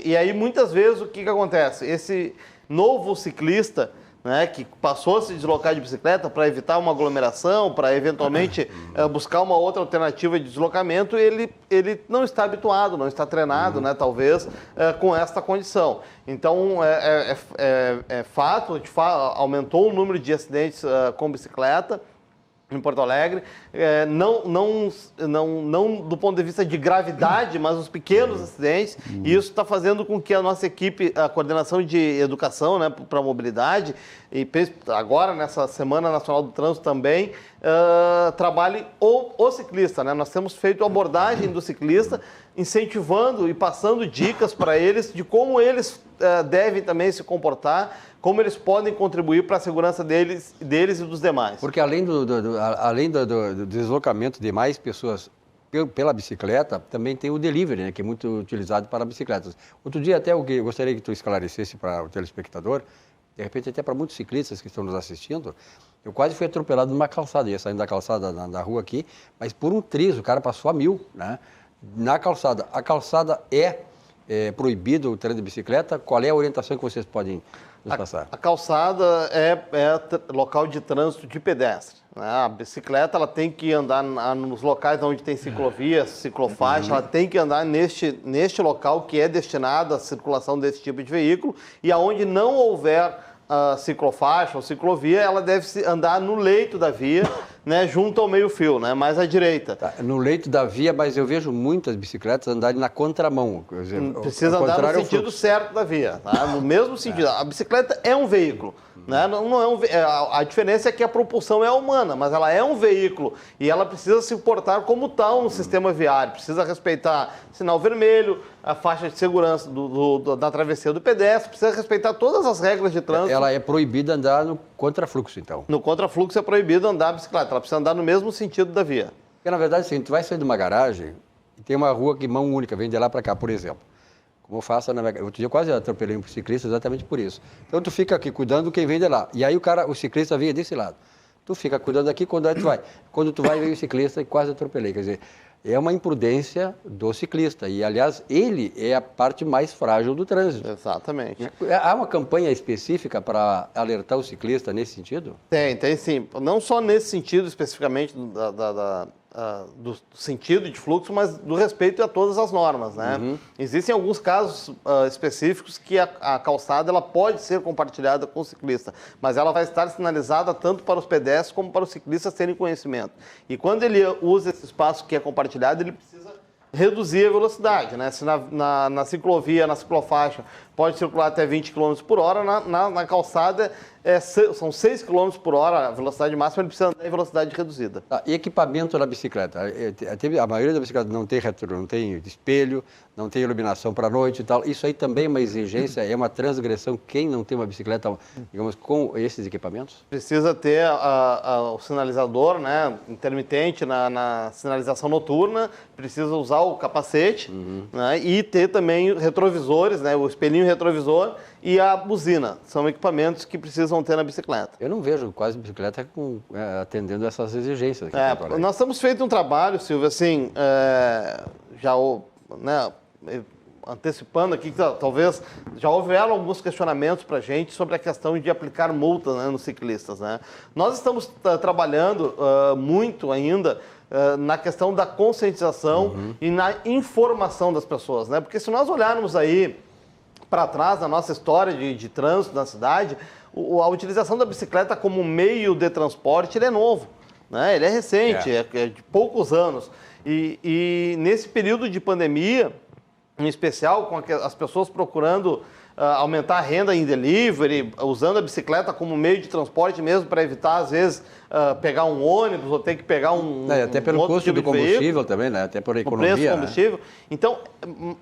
e aí muitas vezes o que acontece? Esse novo ciclista, né, que passou a se deslocar de bicicleta para evitar uma aglomeração, para eventualmente buscar uma outra alternativa de deslocamento, ele não está habituado, não está treinado, né, talvez, com esta condição. Então, fato, aumentou o número de acidentes com bicicleta em Porto Alegre, não do ponto de vista de gravidade, mas os pequenos acidentes, e isso está fazendo com que a nossa equipe, a coordenação de educação, né, para a mobilidade, e agora nessa Semana Nacional do Trânsito também, trabalhe o ciclista, né? Nós temos feito abordagem do ciclista, incentivando e passando dicas para eles de como eles devem também se comportar, como eles podem contribuir para a segurança deles e dos demais. Porque além do deslocamento de mais pessoas pela bicicleta, também tem o delivery, né, que é muito utilizado para bicicletas. Outro dia até eu gostaria que tu esclarecesse para o telespectador, de repente até para muitos ciclistas que estão nos assistindo, eu quase fui atropelado numa calçada, ia saindo da calçada na rua aqui, mas por um triz, o cara passou a 1000, né, na calçada. A calçada é proibido o treino de bicicleta? Qual é a orientação que vocês podem nos passar? A calçada é local de trânsito de pedestre, né? A bicicleta ela tem que andar nos locais onde tem ciclovia, ciclofaixa, ela tem que andar neste local que é destinado à circulação desse tipo de veículo, e aonde não houver ciclofaixa ou ciclovia, ela deve andar no leito da via, né, junto ao meio-fio, né, mais à direita. Tá, no leito da via, mas eu vejo muitas bicicletas andarem na contramão. Quer dizer, precisa andar no sentido certo da via, tá? No mesmo sentido. A bicicleta é um veículo, né? Não é a diferença é que a propulsão é humana, mas ela é um veículo e ela precisa se portar como tal no sistema viário. Precisa respeitar sinal vermelho, a faixa de segurança da travessia do pedestre, precisa respeitar todas as regras de trânsito. Ela é proibida andar no contrafluxo, então? No contrafluxo é proibido andar a bicicleta, ela precisa andar no mesmo sentido da via. Porque, na verdade, assim, tu vai sair de uma garagem e tem uma rua que mão única, vem de lá para cá, por exemplo. Como eu faço na minha... Outro dia eu quase atropelei um ciclista exatamente por isso. Então, tu fica aqui cuidando de quem vem de lá. E aí o ciclista vinha desse lado. Tu fica cuidando aqui, quando tu vai. Quando tu vai, vem o ciclista e quase atropelei. Quer dizer, é uma imprudência do ciclista. E, aliás, ele é a parte mais frágil do trânsito. Exatamente. Há uma campanha específica para alertar o ciclista nesse sentido? Tem sim. Não só nesse sentido especificamente do sentido de fluxo, mas do respeito a todas as normas, né? Existem alguns casos específicos que a calçada ela pode ser compartilhada com o ciclista, mas ela vai estar sinalizada tanto para os pedestres como para os ciclistas terem conhecimento. E quando ele usa esse espaço que é compartilhado, ele precisa reduzir a velocidade, né? Se na ciclovia, na ciclofaixa, pode circular até 20 km por hora, na calçada são 6 km por hora a velocidade máxima, ele precisa andar em velocidade reduzida. E equipamento na bicicleta? A maioria da bicicleta não tem retro, não tem espelho, não tem iluminação para a noite e tal. Isso aí também é uma exigência, é uma transgressão. Quem não tem uma bicicleta, digamos, com esses equipamentos? Precisa ter o sinalizador, né, intermitente na sinalização noturna, precisa usar o capacete, né, e ter também retrovisores, né, o espelhinho retrovisor e a buzina. São equipamentos que precisam ter na bicicleta. Eu não vejo quase bicicleta atendendo essas exigências. Aqui nós temos feito um trabalho, Silvio, assim, antecipando aqui, que talvez já houveram alguns questionamentos para a gente sobre a questão de aplicar multa, né, nos ciclistas, né? Nós estamos trabalhando muito ainda na questão da conscientização e na informação das pessoas, né? Porque se nós olharmos aí para trás na nossa história de trânsito na cidade, a utilização da bicicleta como meio de transporte ele é novo, né? Ele é recente, é de poucos anos. E nesse período de pandemia, em especial com as pessoas procurando aumentar a renda em delivery, usando a bicicleta como meio de transporte mesmo para evitar, às vezes, pegar um ônibus ou ter que pegar até pelo custo do combustível também, né? Até por economia. O preço do combustível. Né? Então,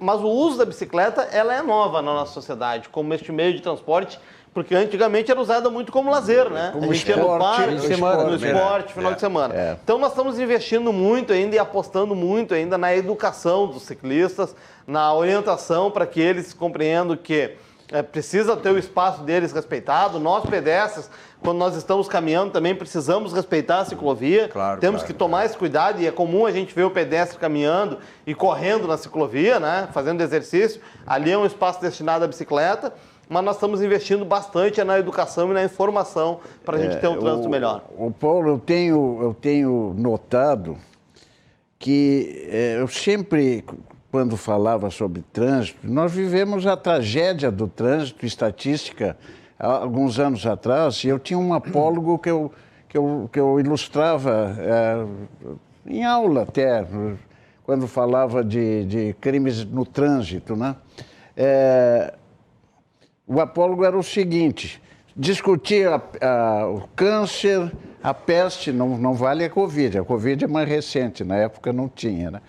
mas o uso da bicicleta, ela é nova na nossa sociedade, como este meio de transporte Porque antigamente era usada muito como lazer, né? Como a gente ia no parque, no esporte, final de semana. Então nós estamos investindo muito ainda e apostando muito ainda na educação dos ciclistas, na orientação para que eles compreendam que precisa ter o espaço deles respeitado. Nós, pedestres, quando nós estamos caminhando, também precisamos respeitar a ciclovia. Temos que tomar esse cuidado, e é comum a gente ver o pedestre caminhando e correndo na ciclovia, né? Fazendo exercício. Ali é um espaço destinado à bicicleta, mas nós estamos investindo bastante na educação e na informação para a gente ter um trânsito melhor. Paulo, eu tenho notado que eu sempre, quando falava sobre trânsito, nós vivemos a tragédia do trânsito, estatística, há alguns anos atrás, e eu tinha um apólogo que eu ilustrava em aula até, quando falava de crimes no trânsito, né? O apólogo era o seguinte: discutia o câncer, a peste, não vale a Covid é mais recente, na época não tinha, né?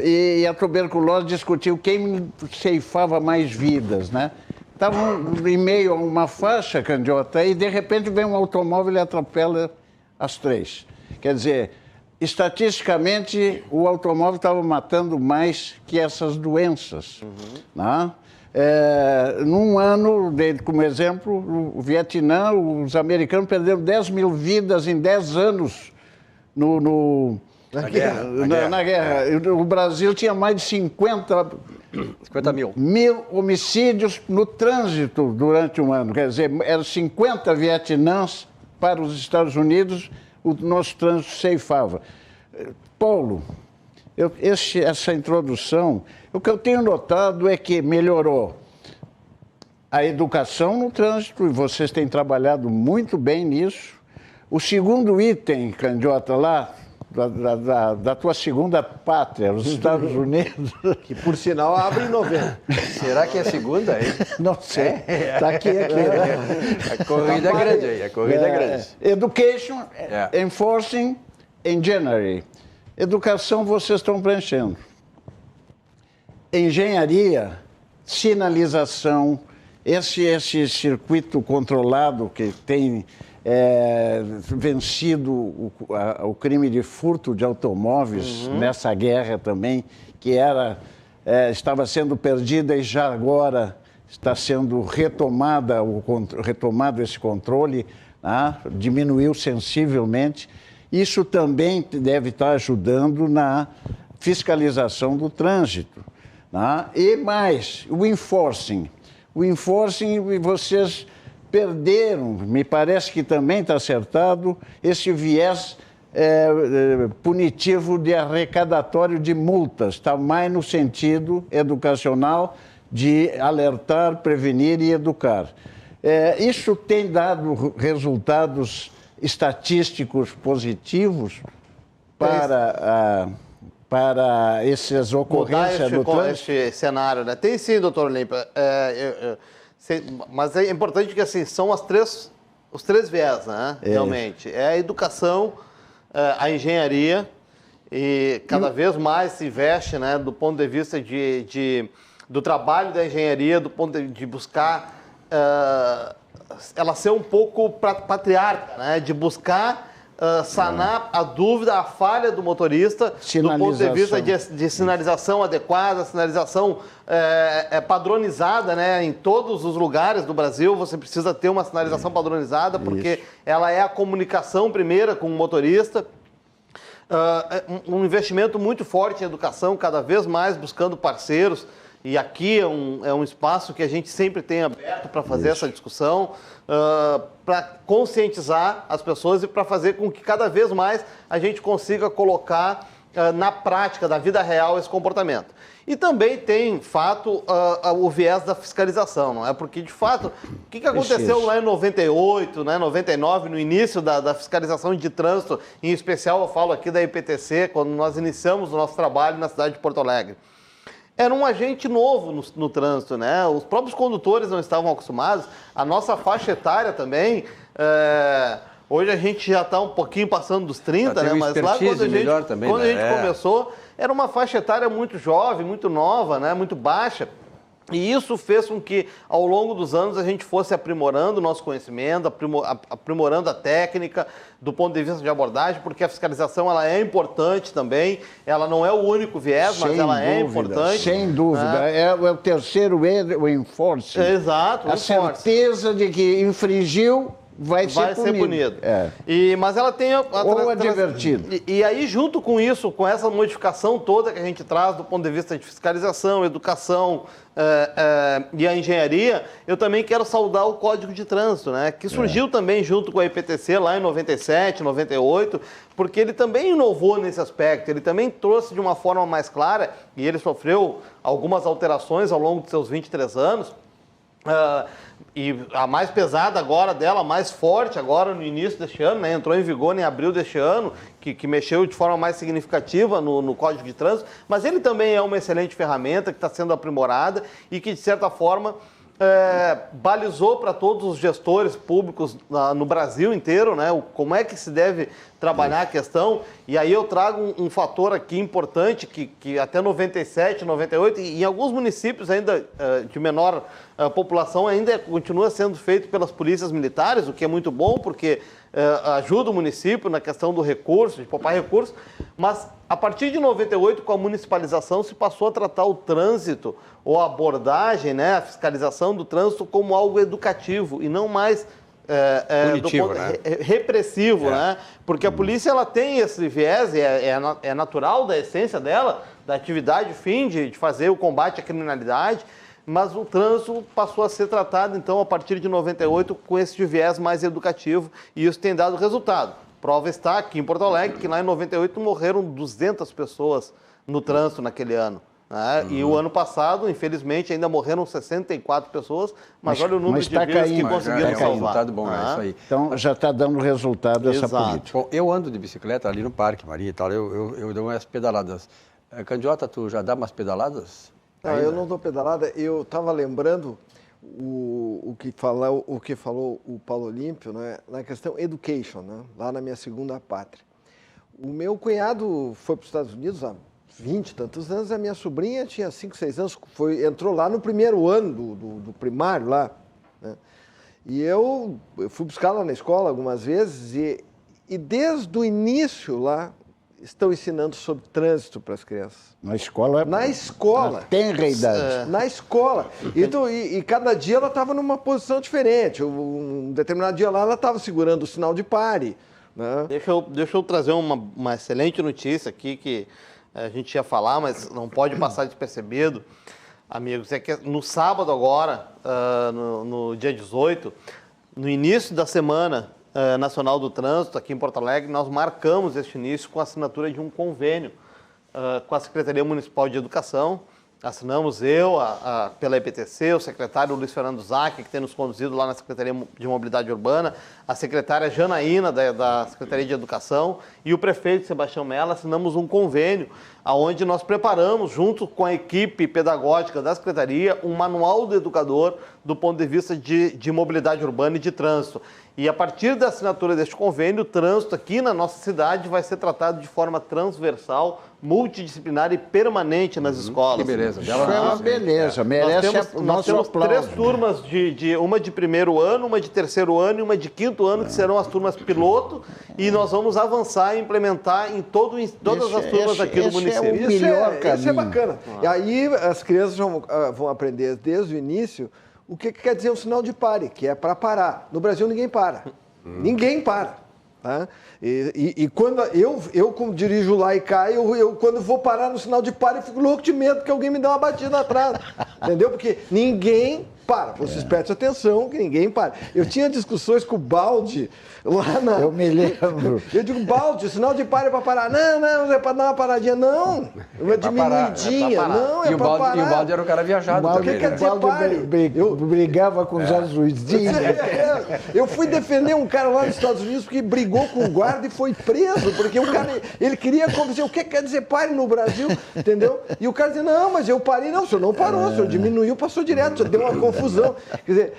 E a tuberculose discutiu quem ceifava mais vidas, né? Estavam em meio a uma faixa, Candiota, e de repente vem um automóvel e atropela as três. Quer dizer, estatisticamente, o automóvel estava matando mais que essas doenças, né? Num ano, como exemplo, o Vietnã, os americanos perderam 10 mil vidas em 10 anos na guerra. O Brasil tinha mais de 50 mil homicídios no trânsito durante um ano. Quer dizer, eram 50 Vietnãs para os Estados Unidos, o nosso trânsito ceifava. Paulo, essa introdução, o que eu tenho notado é que melhorou a educação no trânsito, e vocês têm trabalhado muito bem nisso. O segundo item, Candiota, lá, da tua segunda pátria, os Estados Unidos. Que, por sinal, abre em novembro. Será que é segunda, hein? Não sei. Está aqui. Né? A corrida é grande aí, a corrida é grande. Education, enforcing in January. Educação vocês estão preenchendo. Engenharia, sinalização, esse circuito controlado que tem vencido o crime de furto de automóveis nessa guerra também, que estava sendo perdida e já agora está sendo retomado esse controle, né? Diminuiu sensivelmente. Isso também deve estar ajudando na fiscalização do trânsito, né? E mais, o enforcing. O enforcing, vocês perderam, me parece que também está acertado, esse viés punitivo de arrecadatório de multas. Está mais no sentido educacional de alertar, prevenir e educar. Isso tem dado resultados estatísticos positivos para essas ocorrências do trânsito? Este cenário, né? Tem sim, doutor Olímpia. Mas é importante que assim, são os três viés, né? Realmente. É a educação, a engenharia, e cada vez mais se investe, né, do ponto de vista do trabalho da engenharia, do ponto de buscar ela ser um pouco patriarca, né? De buscar sanar a dúvida, a falha do motorista do ponto de vista de sinalização adequada, sinalização padronizada, né? Em todos os lugares do Brasil você precisa ter uma sinalização padronizada, porque ela é a comunicação primeira com o motorista. Um investimento muito forte em educação, cada vez mais buscando parceiros. E aqui é um espaço que a gente sempre tem aberto para fazer essa discussão, para conscientizar as pessoas e para fazer com que cada vez mais a gente consiga colocar na prática, da vida real, esse comportamento. E também tem, fato, o viés da fiscalização, não é? Porque, de fato, o que aconteceu lá em 98, né, 99, no início da fiscalização de trânsito, em especial eu falo aqui da IPTC, quando nós iniciamos o nosso trabalho na cidade de Porto Alegre. Era um agente novo no trânsito, né? Os próprios condutores não estavam acostumados. A nossa faixa etária também. Hoje a gente já está um pouquinho passando dos 30, né? Mas lá quando a gente começou, era uma faixa etária muito jovem, muito nova, né? Muito baixa. E isso fez com que, ao longo dos anos, a gente fosse aprimorando o nosso conhecimento, aprimorando a técnica do ponto de vista de abordagem, porque a fiscalização ela é importante também, ela não é o único viés, mas ela é importante. Sem dúvida, é o terceiro erro, o enforcement. Exato, a certeza de que infringiu vai ser punido. Mas ela tem... Ou advertido. E aí, junto com isso, com essa modificação toda que a gente traz do ponto de vista de fiscalização, educação e a engenharia, eu também quero saudar o Código de Trânsito, né? Que surgiu também junto com a IPTC lá em 97, 98, porque ele também inovou nesse aspecto, ele também trouxe de uma forma mais clara, e ele sofreu algumas alterações ao longo de seus 23 anos, e a mais pesada agora dela, a mais forte agora no início deste ano, né? Entrou em vigor em abril deste ano, que mexeu de forma mais significativa no Código de Trânsito, mas ele também é uma excelente ferramenta que está sendo aprimorada e que, de certa forma, balizou para todos os gestores públicos no Brasil inteiro, né? Como é que se deve trabalhar a questão. E aí eu trago um fator aqui importante que até 97, 98, e em alguns municípios ainda de menor população ainda continua sendo feito pelas polícias militares, o que é muito bom, porque ajuda o município na questão do recurso, de poupar recursos, mas a partir de 98, com a municipalização, se passou a tratar o trânsito ou a abordagem, né, a fiscalização do trânsito como algo educativo e não mais punitivo, né? Repressivo, né? Porque a polícia ela tem esse viés, é natural da essência dela, da atividade fim de fazer o combate à criminalidade, mas o trânsito passou a ser tratado, então, a partir de 98, com esse viés mais educativo, e isso tem dado resultado. Prova está aqui em Porto Alegre, que lá em 98 morreram 200 pessoas no trânsito naquele ano. Né? E o ano passado, infelizmente, ainda morreram 64 pessoas, mas olha o número de vidas que conseguiram salvar. É um resultado bom, é isso aí. Então, já está dando resultado essa política. Bom, eu ando de bicicleta ali no Parque Maria e tal, eu dou umas pedaladas. Candiota, tu já dá umas pedaladas? Não, eu não dou pedalada. Eu estava lembrando o que falou o Paulo Olímpio, né, na questão education, né, lá na minha segunda pátria. O meu cunhado foi para os Estados Unidos há 20 e tantos anos, a minha sobrinha tinha 5, 6 anos, entrou lá no primeiro ano do primário lá, né, e eu fui buscá-la na escola algumas vezes e desde o início lá estão ensinando sobre trânsito para as crianças. Na escola? Na escola. Tenra idade. Na escola. Então, e cada dia ela estava numa posição diferente. Um determinado dia lá ela estava segurando o sinal de pare. Né? Deixa eu trazer uma excelente notícia aqui que a gente ia falar, mas não pode passar despercebido. Amigos, é que no sábado agora, no dia 18, no início da semana Nacional do Trânsito, aqui em Porto Alegre, nós marcamos este início com a assinatura de um convênio com a Secretaria Municipal de Educação. Assinamos pela IPTC, o secretário Luiz Fernando Zac, que tem nos conduzido lá na Secretaria de Mobilidade Urbana, a secretária Janaína, da Secretaria de Educação, e o prefeito Sebastião Mello. Assinamos um convênio onde nós preparamos, junto com a equipe pedagógica da Secretaria, um manual do educador do ponto de vista de mobilidade urbana e de trânsito. E a partir da assinatura deste convênio, o trânsito aqui na nossa cidade vai ser tratado de forma transversal, multidisciplinar e permanente nas escolas. Que beleza. Isso é uma beleza, merece nós temos 3 turmas, uma de primeiro ano, uma de terceiro ano e uma de quinto ano, que serão as turmas piloto, e nós vamos avançar e implementar em todas as turmas aqui do município. É o melhor caminho. Isso é bacana. E aí as crianças vão aprender desde o início o que quer dizer o sinal de pare, que é para parar. No Brasil ninguém para. Ninguém para. Tá? E quando eu como dirijo lá e caio, eu quando vou parar no sinal de pare, eu fico louco de medo que alguém me dê uma batida atrás. Entendeu? Porque ninguém para. Vocês prestem atenção que ninguém para. Eu tinha discussões com o Baldi lá na... Eu me lembro. Eu digo, Baldi, o sinal de pare é para parar. Não é para dar uma paradinha. Não, uma diminuidinha. Não, é para parar. E o Baldi era o cara viajado também. O que quer dizer pare? Eu brigava com os azuizinhos. Eu fui defender um cara lá nos Estados Unidos porque brigou com o guarda e foi preso, porque o cara, ele queria convencer, o que quer dizer pare no Brasil, entendeu? E o cara dizia, não, mas eu parei. Não, o senhor não parou, o senhor diminuiu, passou direto, deu uma confusão. Quer dizer,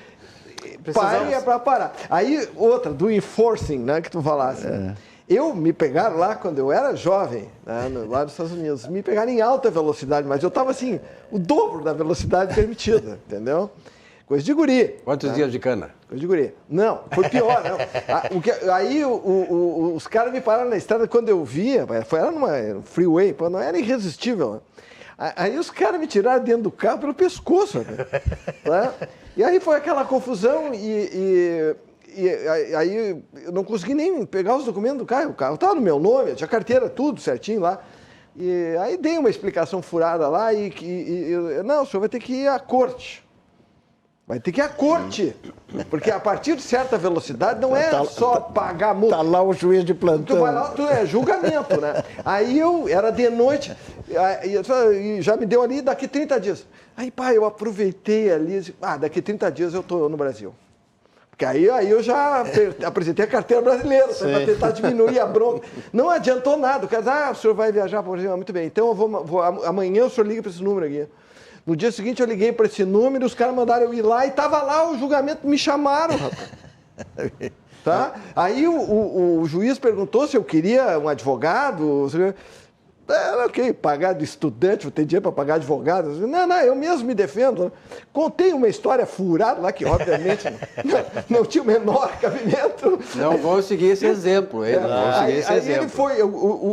pare é para parar. Aí, outra, do enforcing, né, que tu falasse. Me pegaram lá quando eu era jovem, né, lá nos Estados Unidos, me pegaram em alta velocidade, mas eu estava assim, o dobro da velocidade permitida, entendeu? Coisa de guri. Quantos dias de cana? Coisa de guri. Não, foi pior, não. Aí os caras me pararam na estrada quando eu via, era numa freeway, não era irresistível, né? Aí os caras me tiraram dentro do carro pelo pescoço, né? E aí foi aquela confusão e aí eu não consegui nem pegar os documentos do carro. O carro estava no meu nome, tinha carteira, tudo certinho lá. E aí dei uma explicação furada lá não, o senhor vai ter que ir à corte. Vai ter que ir à corte. Porque a partir de certa velocidade não é só pagar a multa. Está lá o juiz de plantão. Tu vai lá, é julgamento, né? Aí era de noite, e já me deu ali daqui 30 dias. Aí, pai, eu aproveitei ali, daqui 30 dias eu estou no Brasil. Porque aí eu já apresentei a carteira brasileira, para tentar diminuir a bronca. Não adiantou nada. O cara o senhor vai viajar para o Brasil? Muito bem, então amanhã o senhor liga para esse número aqui. No dia seguinte eu liguei para esse número, os caras mandaram eu ir lá e estava lá o julgamento, me chamaram, rapaz. Tá? Aí o juiz perguntou se eu queria um advogado. Ok, pagar de estudante, vou ter dinheiro para pagar advogado. Não, eu mesmo me defendo. Contei uma história furada lá, que obviamente não tinha o menor cabimento. Não vou seguir esse exemplo.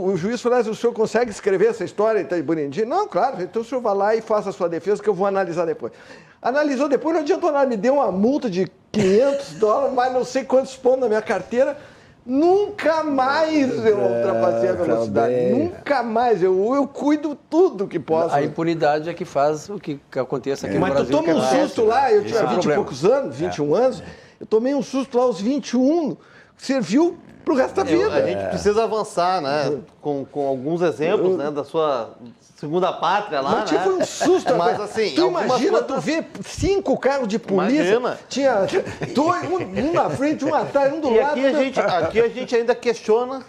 O juiz falou, o senhor consegue escrever essa história e tá bonitinho? Não, claro, então o senhor vai lá e faça a sua defesa que eu vou analisar depois. Analisou depois, não adiantou nada, me deu uma multa de $500, mais não sei quantos pontos na minha carteira. Nunca mais eu ultrapassei a velocidade. Nunca mais. Eu cuido tudo que posso. A impunidade é que faz o que aconteça aqui no Brasil. Mas tu toma um susto lá, eu tinha 20 e poucos anos, 21 anos, eu tomei um susto lá aos 21, serviu pro resto da vida. A gente precisa avançar, né? Com alguns exemplos, né, da sua segunda pátria lá, mas foi um susto. Mas assim, tu imagina, tu vê 5 carros de polícia, tinha dois, um na frente, um atrás, um do lado. Aqui a gente ainda questiona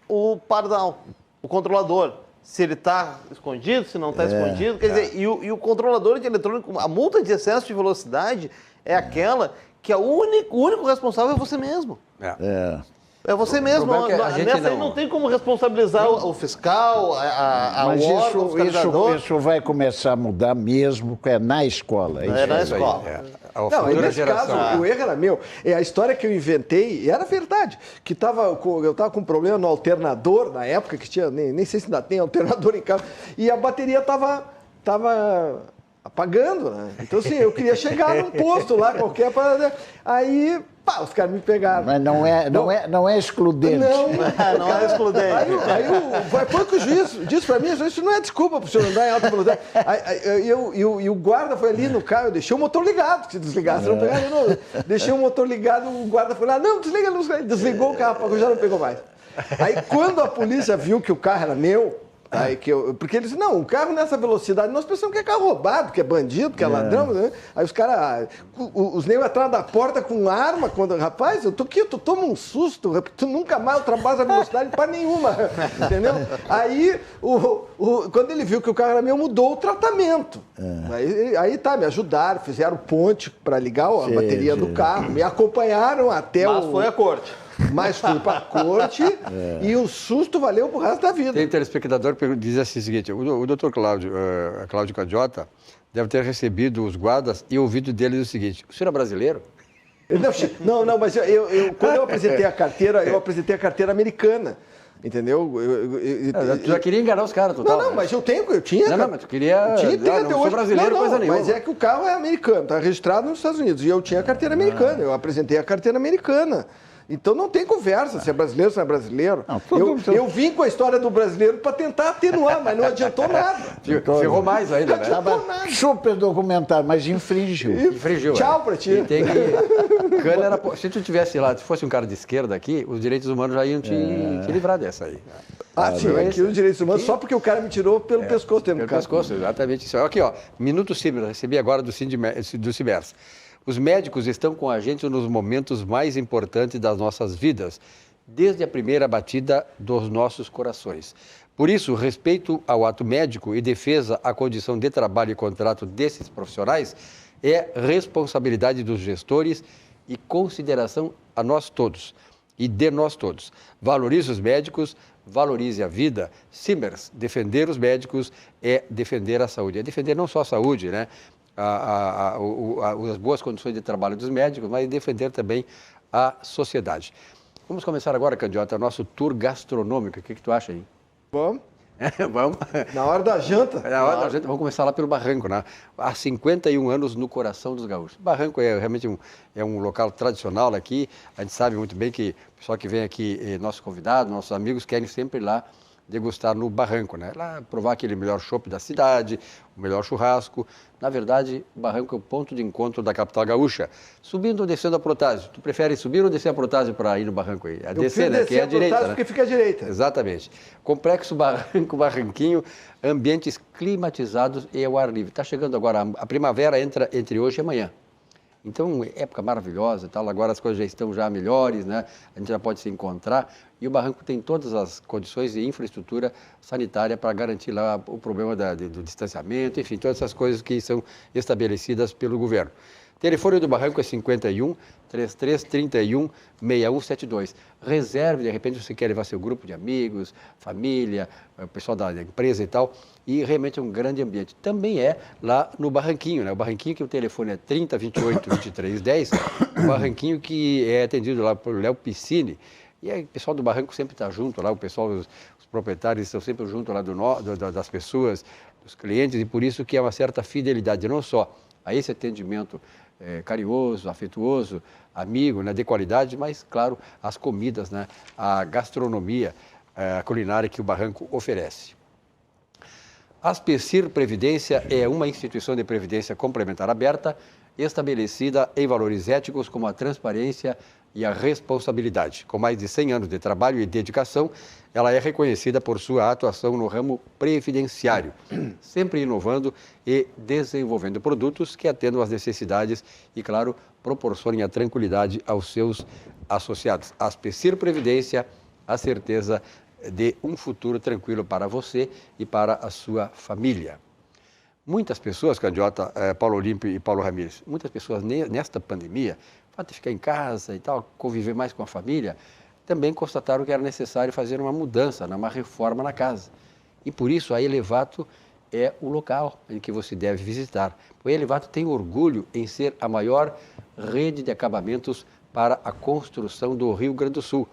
o pardal, o controlador. Se ele está escondido, se não está escondido. Quer dizer, e o controlador de eletrônico, a multa de excesso de velocidade é aquela que o único responsável é você mesmo. É você mesmo. Nessa aí não tem como responsabilizar o fiscal, mas o órgão, o fiscalizador. Isso vai começar a mudar mesmo, na escola. Na escola. Não, nesse caso, o erro era meu. A história que eu inventei, e era verdade, que eu estava com um problema no alternador, na época que tinha, nem sei se ainda tem alternador em casa, e a bateria estava apagando, né? Então, assim, eu queria chegar num posto lá qualquer, aí... os caras me pegaram. Mas não é excludente. Não é excludente. Aí foi que o juiz disse para mim, isso não é desculpa para o senhor andar em alta velocidade. E o guarda foi ali no carro, eu deixei o motor ligado, se desligasse, não pegava de novo. Deixei o motor ligado, o guarda foi lá, não, desliga, desligou o carro, já não pegou mais. Aí quando a polícia viu que o carro era meu, porque eles dizem, não, um carro nessa velocidade, nós pensamos que é carro roubado, que é bandido, que é ladrão, né? Aí os caras, os negros atrás da porta com arma, rapaz, eu tô aqui, tu toma um susto, tu nunca mais ultrapassa a velocidade para nenhuma, entendeu? Aí, quando ele viu que o carro era meu, mudou o tratamento. Aí me ajudaram, fizeram ponte para ligar a bateria do carro, me acompanharam até Mas foi a corte. Mas fui para a corte e o susto valeu pro resto da vida. Tem telespectador que diz assim o seguinte, o doutor Cláudio Cadiota deve ter recebido os guardas e ouvido deles o seguinte, o senhor é brasileiro? Não, mas quando eu apresentei a carteira americana. Entendeu? Tu já queria enganar os caras, total. Não, mas eu tinha. Não, mas tu queria. Não sou brasileiro, coisa nenhuma. Mas é que o carro é americano, está registrado nos Estados Unidos. E eu tinha a carteira americana, eu apresentei a carteira americana. Então não tem conversa, se é brasileiro, se não é brasileiro. Eu vim com a história do brasileiro para tentar atenuar, mas não adiantou nada. Ferrou mais ainda, né? Super documentado, mas infringiu. Tchau pra ti. Se tu tivesse lá, se fosse um cara de esquerda aqui, os direitos humanos já iam te livrar dessa aí. Sim, aqui os direitos humanos, só porque o cara me tirou pelo pescoço. Pelo pescoço, exatamente isso. Aqui, ó, Minuto Ciber, recebi agora do Cibers. Os médicos estão com a gente nos momentos mais importantes das nossas vidas, desde a primeira batida dos nossos corações. Por isso, respeito ao ato médico e defesa à condição de trabalho e contrato desses profissionais é responsabilidade dos gestores e consideração a nós todos. e de nós todos. Valorize os médicos, valorize a vida. Simers, defender os médicos é defender a saúde. É defender não só a saúde, né? As boas condições de trabalho dos médicos, mas defender também a sociedade. Vamos começar agora, Candiota, nosso tour gastronômico. O que tu acha aí? Vamos. Vamos. Na hora da janta. Na hora da janta, vamos começar lá pelo Barranco, né? Há 51 anos no coração dos gaúchos. Barranco é realmente um local tradicional aqui. A gente sabe muito bem que o pessoal que vem aqui, nossos convidados, nossos amigos, querem sempre ir lá degustar no Barranco, né? Lá provar aquele melhor chopp da cidade, o melhor churrasco. Na verdade, o Barranco é o ponto de encontro da capital gaúcha. Subindo ou descendo a Protásio? Tu prefere subir ou descer a Protásio para ir no Barranco aí? A descer, né? Que é a direita, né? Porque fica à direita. Exatamente. Complexo Barranco, Barranquinho, ambientes climatizados e ao ar livre. Está chegando agora, a primavera entra entre hoje e amanhã. Então, época maravilhosa e tal, agora as coisas já estão já melhores, né? A gente já pode se encontrar e o Barranco tem todas as condições de infraestrutura sanitária para garantir lá o problema do distanciamento, enfim, todas essas coisas que são estabelecidas pelo governo. Telefone do Barranco é 51 33 31 6172. Reserve, de repente você quer levar seu grupo de amigos, família, o pessoal da empresa e tal, e realmente é um grande ambiente. Também é lá no Barranquinho, né? O Barranquinho que o telefone é 30 28 23 10, o Barranquinho que é atendido lá por Léo Piscine. E aí o pessoal do Barranco sempre está junto lá, o pessoal, os proprietários estão sempre junto lá das pessoas, dos clientes, e por isso que é uma certa fidelidade, não só a esse atendimento carinhoso, afetuoso, amigo, né, de qualidade, mas, claro, as comidas, né, a gastronomia, a culinária que o Barranco oferece. A Aspecir Previdência é uma instituição de previdência complementar aberta, estabelecida em valores éticos como a transparência e a responsabilidade. Com mais de 100 anos de trabalho e dedicação, ela é reconhecida por sua atuação no ramo previdenciário, sempre inovando e desenvolvendo produtos que atendam às necessidades e, claro, proporcionem a tranquilidade aos seus associados. A Aspecir Previdência, a certeza de um futuro tranquilo para você e para a sua família. Muitas pessoas, Candiota, Paulo Olímpio e Paulo Ramires, muitas pessoas nesta pandemia, o fato de ficar em casa e tal, conviver mais com a família, também constataram que era necessário fazer uma mudança, uma reforma na casa. E por isso a Elevato é o local em que você deve visitar. O Elevato tem orgulho em ser a maior rede de acabamentos para a construção do Rio Grande do Sul.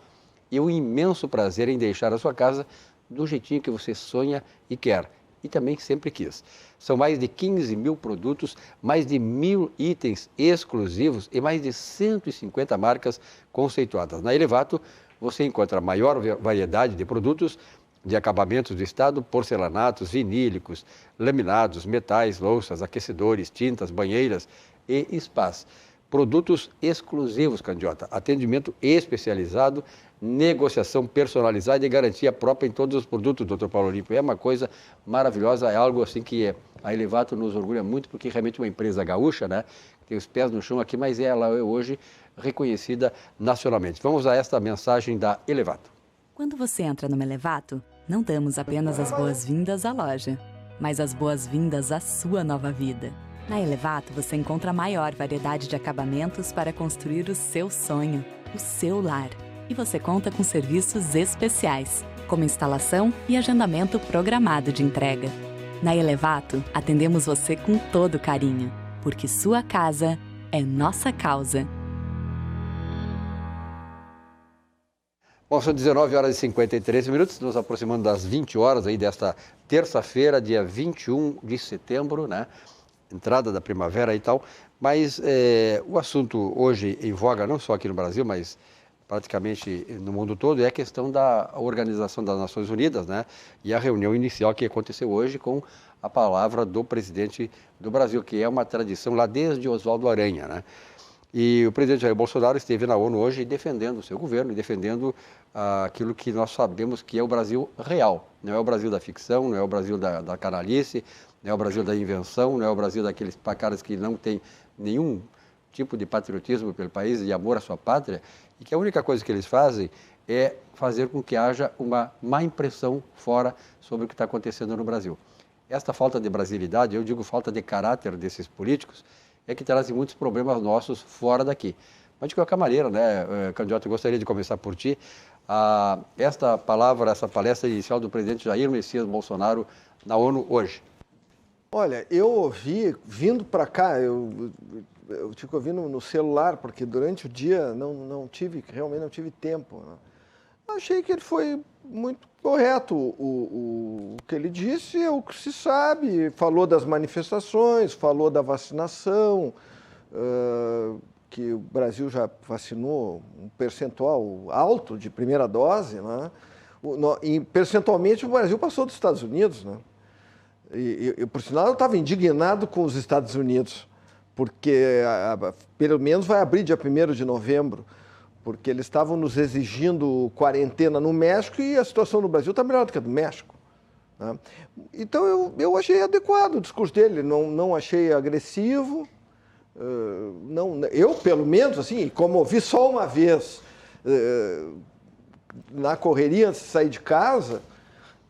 E um imenso prazer em deixar a sua casa do jeitinho que você sonha e quer. E também sempre quis. São mais de 15 mil produtos, mais de 1.000 itens exclusivos e mais de 150 marcas conceituadas. Na Elevato, você encontra a maior variedade de produtos de acabamentos do estado, porcelanatos, vinílicos, laminados, metais, louças, aquecedores, tintas, banheiras e spas. Produtos exclusivos, Candiota, atendimento especializado, negociação personalizada e garantia própria em todos os produtos, Dr. Paulo Olímpio. É uma coisa maravilhosa, é algo assim que a Elevato nos orgulha muito, porque realmente é uma empresa gaúcha, né? Tem os pés no chão aqui, mas ela é hoje reconhecida nacionalmente. Vamos a esta mensagem da Elevato. Quando você entra numa Elevato, não damos apenas as boas-vindas à loja, mas as boas-vindas à sua nova vida. Na Elevato, você encontra a maior variedade de acabamentos para construir o seu sonho, o seu lar. E você conta com serviços especiais, como instalação e agendamento programado de entrega. Na Elevato, atendemos você com todo carinho, porque sua casa é nossa causa. Bom, são 19 horas e 53 minutos, nos aproximando das 20 horas aí desta terça-feira, dia 21 de setembro, né? Entrada da primavera e tal, mas o assunto hoje em voga, não só aqui no Brasil, mas praticamente no mundo todo, é a questão da Organização das Nações Unidas, né? E a reunião inicial que aconteceu hoje com a palavra do presidente do Brasil, que é uma tradição lá desde Oswaldo Aranha, né? E o presidente Jair Bolsonaro esteve na ONU hoje defendendo o seu governo, defendendo aquilo que nós sabemos que é o Brasil real. Não é o Brasil da ficção, não é o Brasil da canalice, não é o Brasil da invenção, não é o Brasil daqueles caras que não tem nenhum tipo de patriotismo pelo país e amor à sua pátria, e que a única coisa que eles fazem é fazer com que haja uma má impressão fora sobre o que está acontecendo no Brasil. Esta falta de brasilidade, eu digo falta de caráter desses políticos, é que trazem muitos problemas nossos fora daqui. Mas de qualquer maneira, né, candidato, eu gostaria de começar por ti. Esta palestra inicial do presidente Jair Messias Bolsonaro na ONU hoje. Olha, eu ouvi, vindo para cá, eu tive que ouvir no celular, porque durante o dia realmente não tive tempo. Né? Achei que ele foi muito correto. O que ele disse é o que se sabe, falou das manifestações, falou da vacinação, que o Brasil já vacinou um percentual alto de primeira dose, né? E percentualmente o Brasil passou dos Estados Unidos, né? Por sinal, eu estava indignado com os Estados Unidos, porque pelo menos vai abrir dia 1º de novembro, porque eles estavam nos exigindo quarentena no México e a situação no Brasil está melhor do que a do México. Né? Então, eu achei adequado o discurso dele, não achei agressivo. Eu, pelo menos, assim, como ouvi só uma vez na correria antes de sair de casa,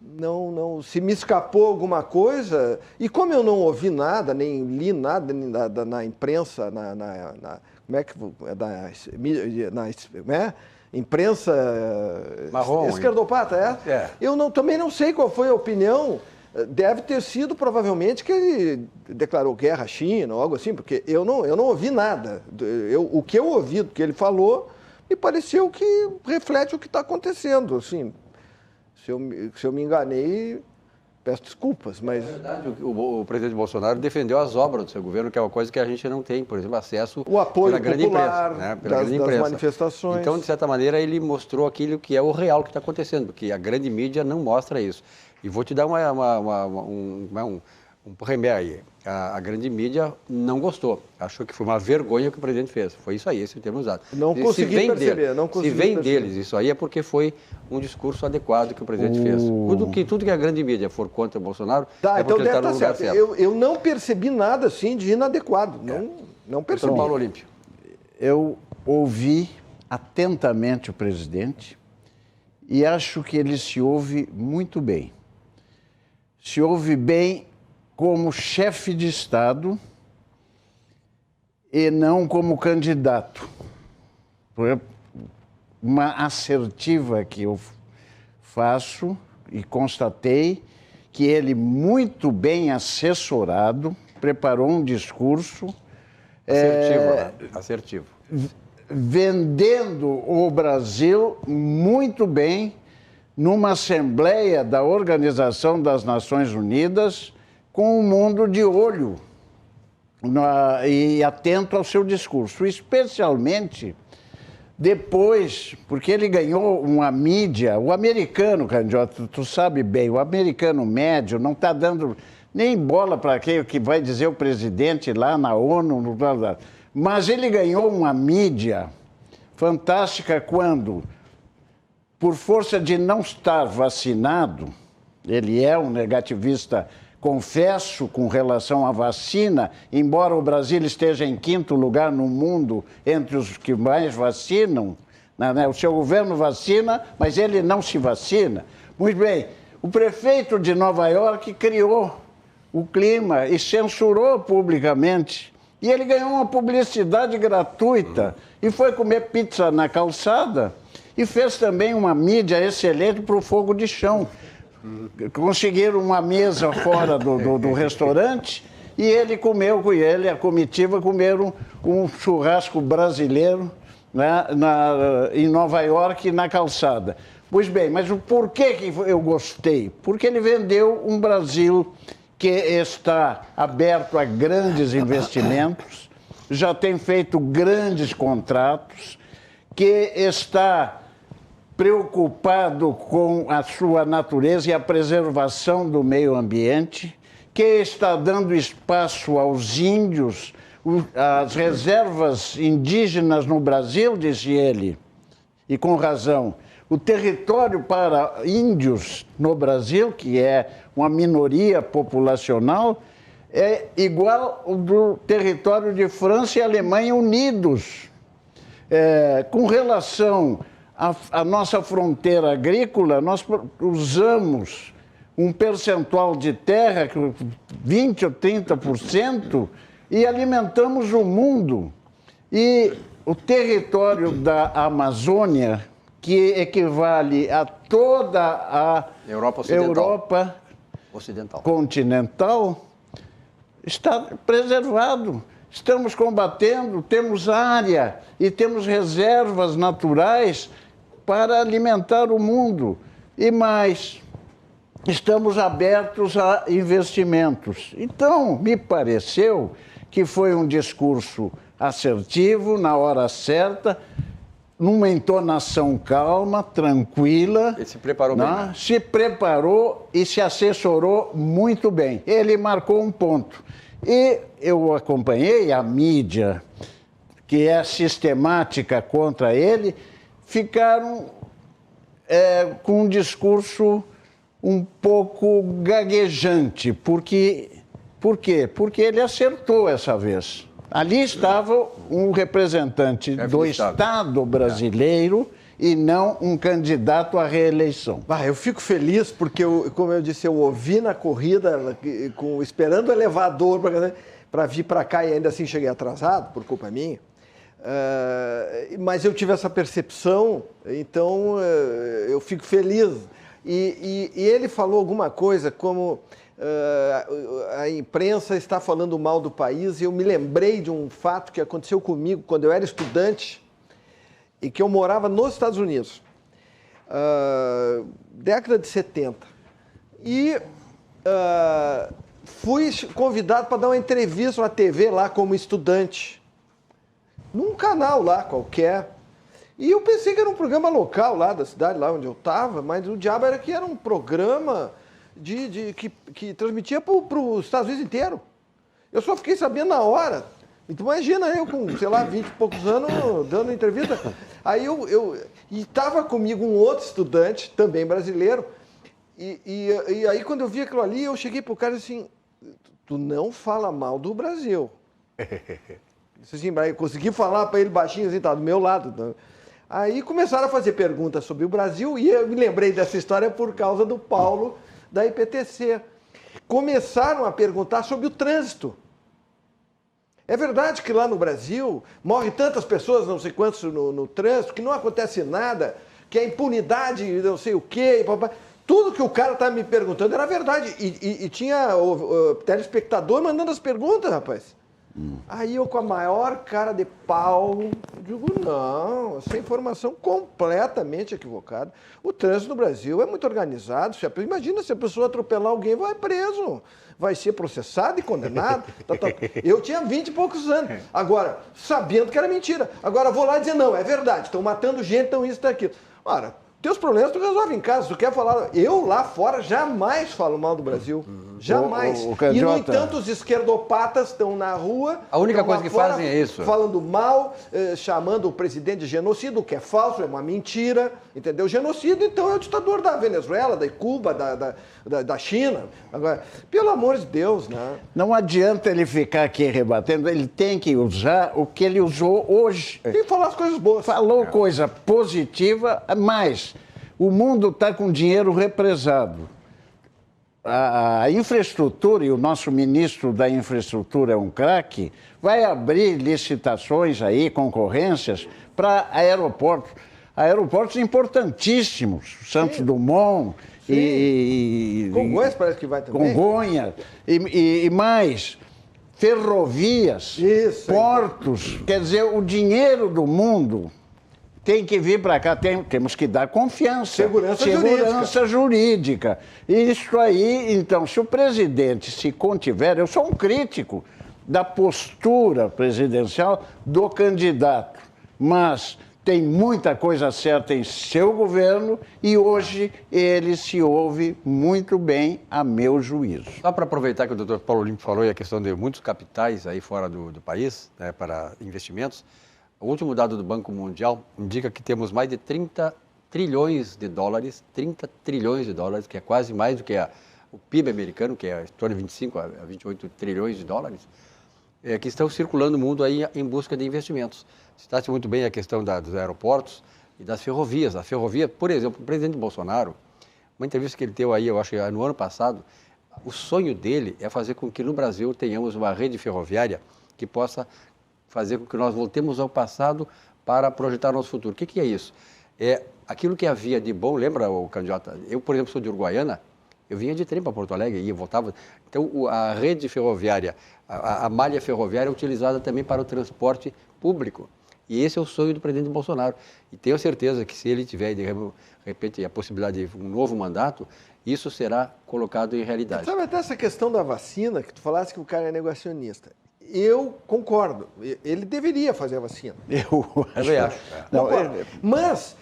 não se me escapou alguma coisa, e como eu não ouvi nada, nem li nada na imprensa, imprensa marrom, esquerdopata, eu também não sei qual foi a opinião. Deve ter sido, provavelmente, que ele declarou guerra à China ou algo assim, porque eu não ouvi nada. O que eu ouvi do que ele falou me pareceu que reflete o que está acontecendo, assim. Se eu me enganei, peço desculpas, mas... É verdade, o presidente Bolsonaro defendeu as obras do seu governo, que é uma coisa que a gente não tem, por exemplo, acesso o apoio pela grande popular, imprensa, né? Pela grande imprensa. Das manifestações. Então, de certa maneira, ele mostrou aquilo que é o real que está acontecendo, porque a grande mídia não mostra isso. E vou te dar um remédio aí. A grande mídia não gostou. Achou que foi uma vergonha o que o presidente fez. Foi isso aí, esse termo usado. Não consegui perceber. Se vem deles isso aí é porque foi um discurso adequado que o presidente fez. Tudo que a grande mídia for contra o Bolsonaro é porque ele está no lugar certo. Eu não percebi nada assim de inadequado. Não percebi. São Paulo Olímpio. Eu ouvi atentamente o presidente e acho que ele se ouve muito bem. Se ouve bem como chefe de Estado e não como candidato. Uma assertiva que eu faço e constatei que ele, muito bem assessorado, preparou um discurso... Assertivo. Vendendo o Brasil muito bem numa Assembleia da Organização das Nações Unidas, com o mundo de olho e atento ao seu discurso, especialmente depois, porque ele ganhou uma mídia, o americano, candidato, tu sabe bem, o americano médio não está dando nem bola para aquilo que vai dizer o presidente lá na ONU, mas ele ganhou uma mídia fantástica quando, por força de não estar vacinado, ele é um negativista, confesso, com relação à vacina, embora o Brasil esteja em 5º lugar no mundo entre os que mais vacinam, né? O seu governo vacina, mas ele não se vacina. Muito bem, o prefeito de Nova York criou o clima e censurou publicamente. E ele ganhou uma publicidade gratuita e foi comer pizza na calçada e fez também uma mídia excelente para o fogo de chão. Conseguiram uma mesa fora do restaurante e ele comeu, e a comitiva comeram um churrasco brasileiro, né, em Nova York, na calçada. Pois bem, mas o porquê que eu gostei? Porque ele vendeu um Brasil que está aberto a grandes investimentos, já tem feito grandes contratos, que está preocupado com a sua natureza e a preservação do meio ambiente, que está dando espaço aos índios, as reservas indígenas no Brasil, disse ele, e com razão. O território para índios no Brasil, que é uma minoria populacional, é igual ao do território de França e Alemanha unidos. Com relação à nossa fronteira agrícola, nós usamos um percentual de terra, 20% ou 30%, e alimentamos o mundo. E o território da Amazônia, que equivale a toda a Europa Ocidental continental, está preservado. Estamos combatendo, temos área e temos reservas naturais para alimentar o mundo. E mais, estamos abertos a investimentos. Então, me pareceu que foi um discurso assertivo, na hora certa, numa entonação calma, tranquila. Ele se preparou bem. Né? Se preparou e se assessorou muito bem. Ele marcou um ponto. E eu acompanhei a mídia, que é sistemática contra ele, ficaram com um discurso um pouco gaguejante. Por quê? Porque ele acertou essa vez. Ali estava um representante do Estado brasileiro e não um candidato à reeleição. Eu fico feliz porque, como eu disse, eu ouvi na corrida, esperando o elevador para vir para cá e ainda assim cheguei atrasado, por culpa minha. Mas eu tive essa percepção, então eu fico feliz. E ele falou alguma coisa como a imprensa está falando mal do país, e eu me lembrei de um fato que aconteceu comigo quando eu era estudante e que eu morava nos Estados Unidos, década de 70. E fui convidado para dar uma entrevista na TV lá como estudante, num canal lá qualquer. E eu pensei que era um programa local lá da cidade, lá onde eu estava, mas o diabo era que era um programa que transmitia para os Estados Unidos inteiro. Eu só fiquei sabendo na hora. Então imagina eu com, 20 e poucos anos dando entrevista. Aí e estava comigo um outro estudante, também brasileiro, e aí quando eu vi aquilo ali, eu cheguei pro cara assim, tu não fala mal do Brasil. Assim, eu consegui falar para ele baixinho, assim, tá do meu lado. Aí começaram a fazer perguntas sobre o Brasil, e eu me lembrei dessa história por causa do Paulo, da IPTC. Começaram a perguntar sobre o trânsito. É verdade que lá no Brasil morrem tantas pessoas, não sei quantos, no trânsito, que não acontece nada, que a impunidade, não sei o quê, tudo que o cara estava me perguntando era verdade. E tinha o telespectador mandando as perguntas, rapaz. Aí eu, com a maior cara de pau, digo, não, essa informação completamente equivocada. O trânsito no Brasil é muito organizado. Imagina se a pessoa atropelar alguém, vai preso, vai ser processado e condenado. Eu tinha 20 e poucos anos. Agora, sabendo que era mentira. Agora vou lá dizer, não, é verdade, estão matando gente, estão isso, estão aquilo. Ora, teus problemas tu resolve em casa. Se tu quer falar... Eu lá fora jamais falo mal do Brasil. Jamais. E, no entanto, os esquerdopatas estão na rua... A única coisa que fazem é isso. Falando mal, chamando o presidente de genocídio, o que é falso, é uma mentira. Entendeu? Genocídio, então, é o ditador da Venezuela, da Cuba, da China. Agora, pelo amor de Deus, né? Não adianta ele ficar aqui rebatendo. Ele tem que usar o que ele usou hoje. Tem que falar as coisas boas. Falou coisa positiva, mas... O mundo está com dinheiro represado. A infraestrutura, e o nosso ministro da infraestrutura é um craque, vai abrir licitações aí, concorrências, para aeroportos. Aeroportos importantíssimos, Santos Dumont e Congonhas parece que vai também. Congonhas e mais, ferrovias, portos. Quer dizer, o dinheiro do mundo... Tem que vir para cá, temos que dar confiança. Segurança jurídica. Isso aí, então, se o presidente se contiver, eu sou um crítico da postura presidencial do candidato, mas tem muita coisa certa em seu governo e hoje ele se ouve muito bem, a meu juízo. Só para aproveitar que o doutor Paulo Limpo falou e a questão de muitos capitais aí fora do país, né, para investimentos, o último dado do Banco Mundial indica que temos mais de 30 trilhões de dólares, que é quase mais do que o PIB americano, que é em torno de 25 a 28 trilhões de dólares, que estão circulando no mundo aí em busca de investimentos. Citaste muito bem a questão dos aeroportos e das ferrovias. A ferrovia, por exemplo, o presidente Bolsonaro, uma entrevista que ele deu aí, eu acho que no ano passado, o sonho dele é fazer com que no Brasil tenhamos uma rede ferroviária que possa fazer com que nós voltemos ao passado para projetar nosso futuro. O que é isso? É aquilo que havia de bom, lembra, o candidato? Eu, por exemplo, sou de Uruguaiana, eu vinha de trem para Porto Alegre, ia, voltava. Então, a rede ferroviária, a malha ferroviária é utilizada também para o transporte público. E esse é o sonho do presidente Bolsonaro. E tenho certeza que se ele tiver, de repente, a possibilidade de um novo mandato, isso será colocado em realidade. Sabe até essa questão da vacina, que tu falaste que o cara é negacionista. Eu concordo. Ele deveria fazer a vacina. Eu acho. Não, mas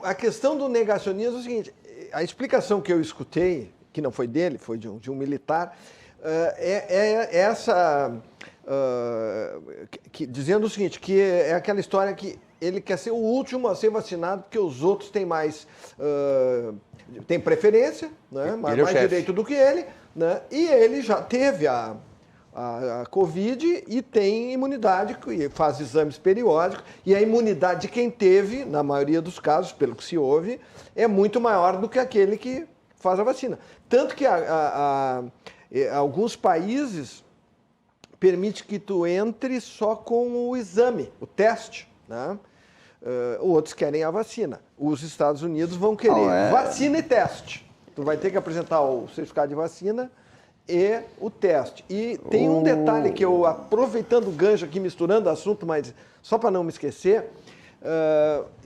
a questão do negacionismo é o seguinte, a explicação que eu escutei, que não foi dele, foi de um militar, dizendo o seguinte, que é aquela história que ele quer ser o último a ser vacinado porque os outros têm mais têm preferência, né, mais direito do que ele, né, e ele já teve a Covid e tem imunidade, e faz exames periódicos, e a imunidade de quem teve, na maioria dos casos, pelo que se ouve, é muito maior do que aquele que faz a vacina. Tanto que alguns países permitem que tu entre só com o exame, o teste, né? Outros querem a vacina. Os Estados Unidos vão querer vacina e teste. Tu vai ter que apresentar o certificado de vacina e o teste. E tem um detalhe que eu, aproveitando o gancho aqui, misturando o assunto, mas só para não me esquecer,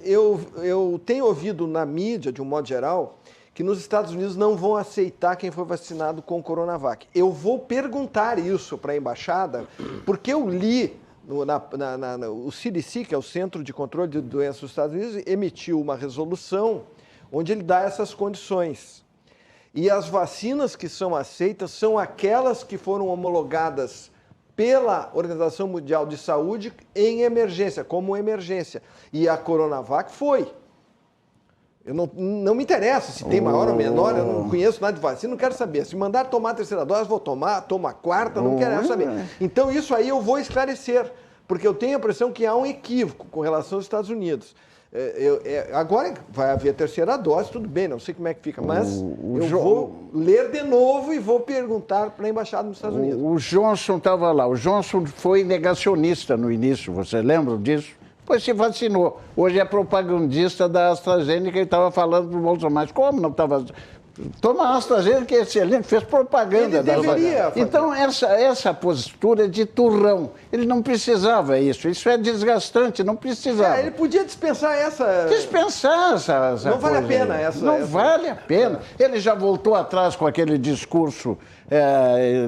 eu tenho ouvido na mídia, de um modo geral, que nos Estados Unidos não vão aceitar quem foi vacinado com Coronavac. Eu vou perguntar isso para a embaixada, porque eu li, o CDC, que é o Centro de Controle de Doenças dos Estados Unidos, emitiu uma resolução onde ele dá essas condições. E as vacinas que são aceitas são aquelas que foram homologadas pela Organização Mundial de Saúde em emergência, como emergência. E a Coronavac foi. Eu não me interessa se tem maior ou menor, eu não conheço nada de vacina, não quero saber. Se mandar tomar a terceira dose, vou tomar, tomo a quarta, não quero saber. Então isso aí eu vou esclarecer, porque eu tenho a impressão que há um equívoco com relação aos Estados Unidos. Agora vai haver a terceira dose, tudo bem, não sei como é que fica, mas eu vou ler de novo e vou perguntar para a embaixada dos Estados Unidos. O Johnson estava lá, o Johnson foi negacionista no início, você lembra disso? Depois se vacinou. Hoje é propagandista da AstraZeneca e estava falando para o Bolsonaro, mas como não estava... Toma a AstraZeneca, que é excelente, fez propaganda. Ele deveria fazer. Então, essa postura de turrão, ele não precisava isso é desgastante, não precisava. Ele podia dispensar essa... Dispensar essa não vale a pena essa... Não vale a pena. Ele já voltou atrás com aquele discurso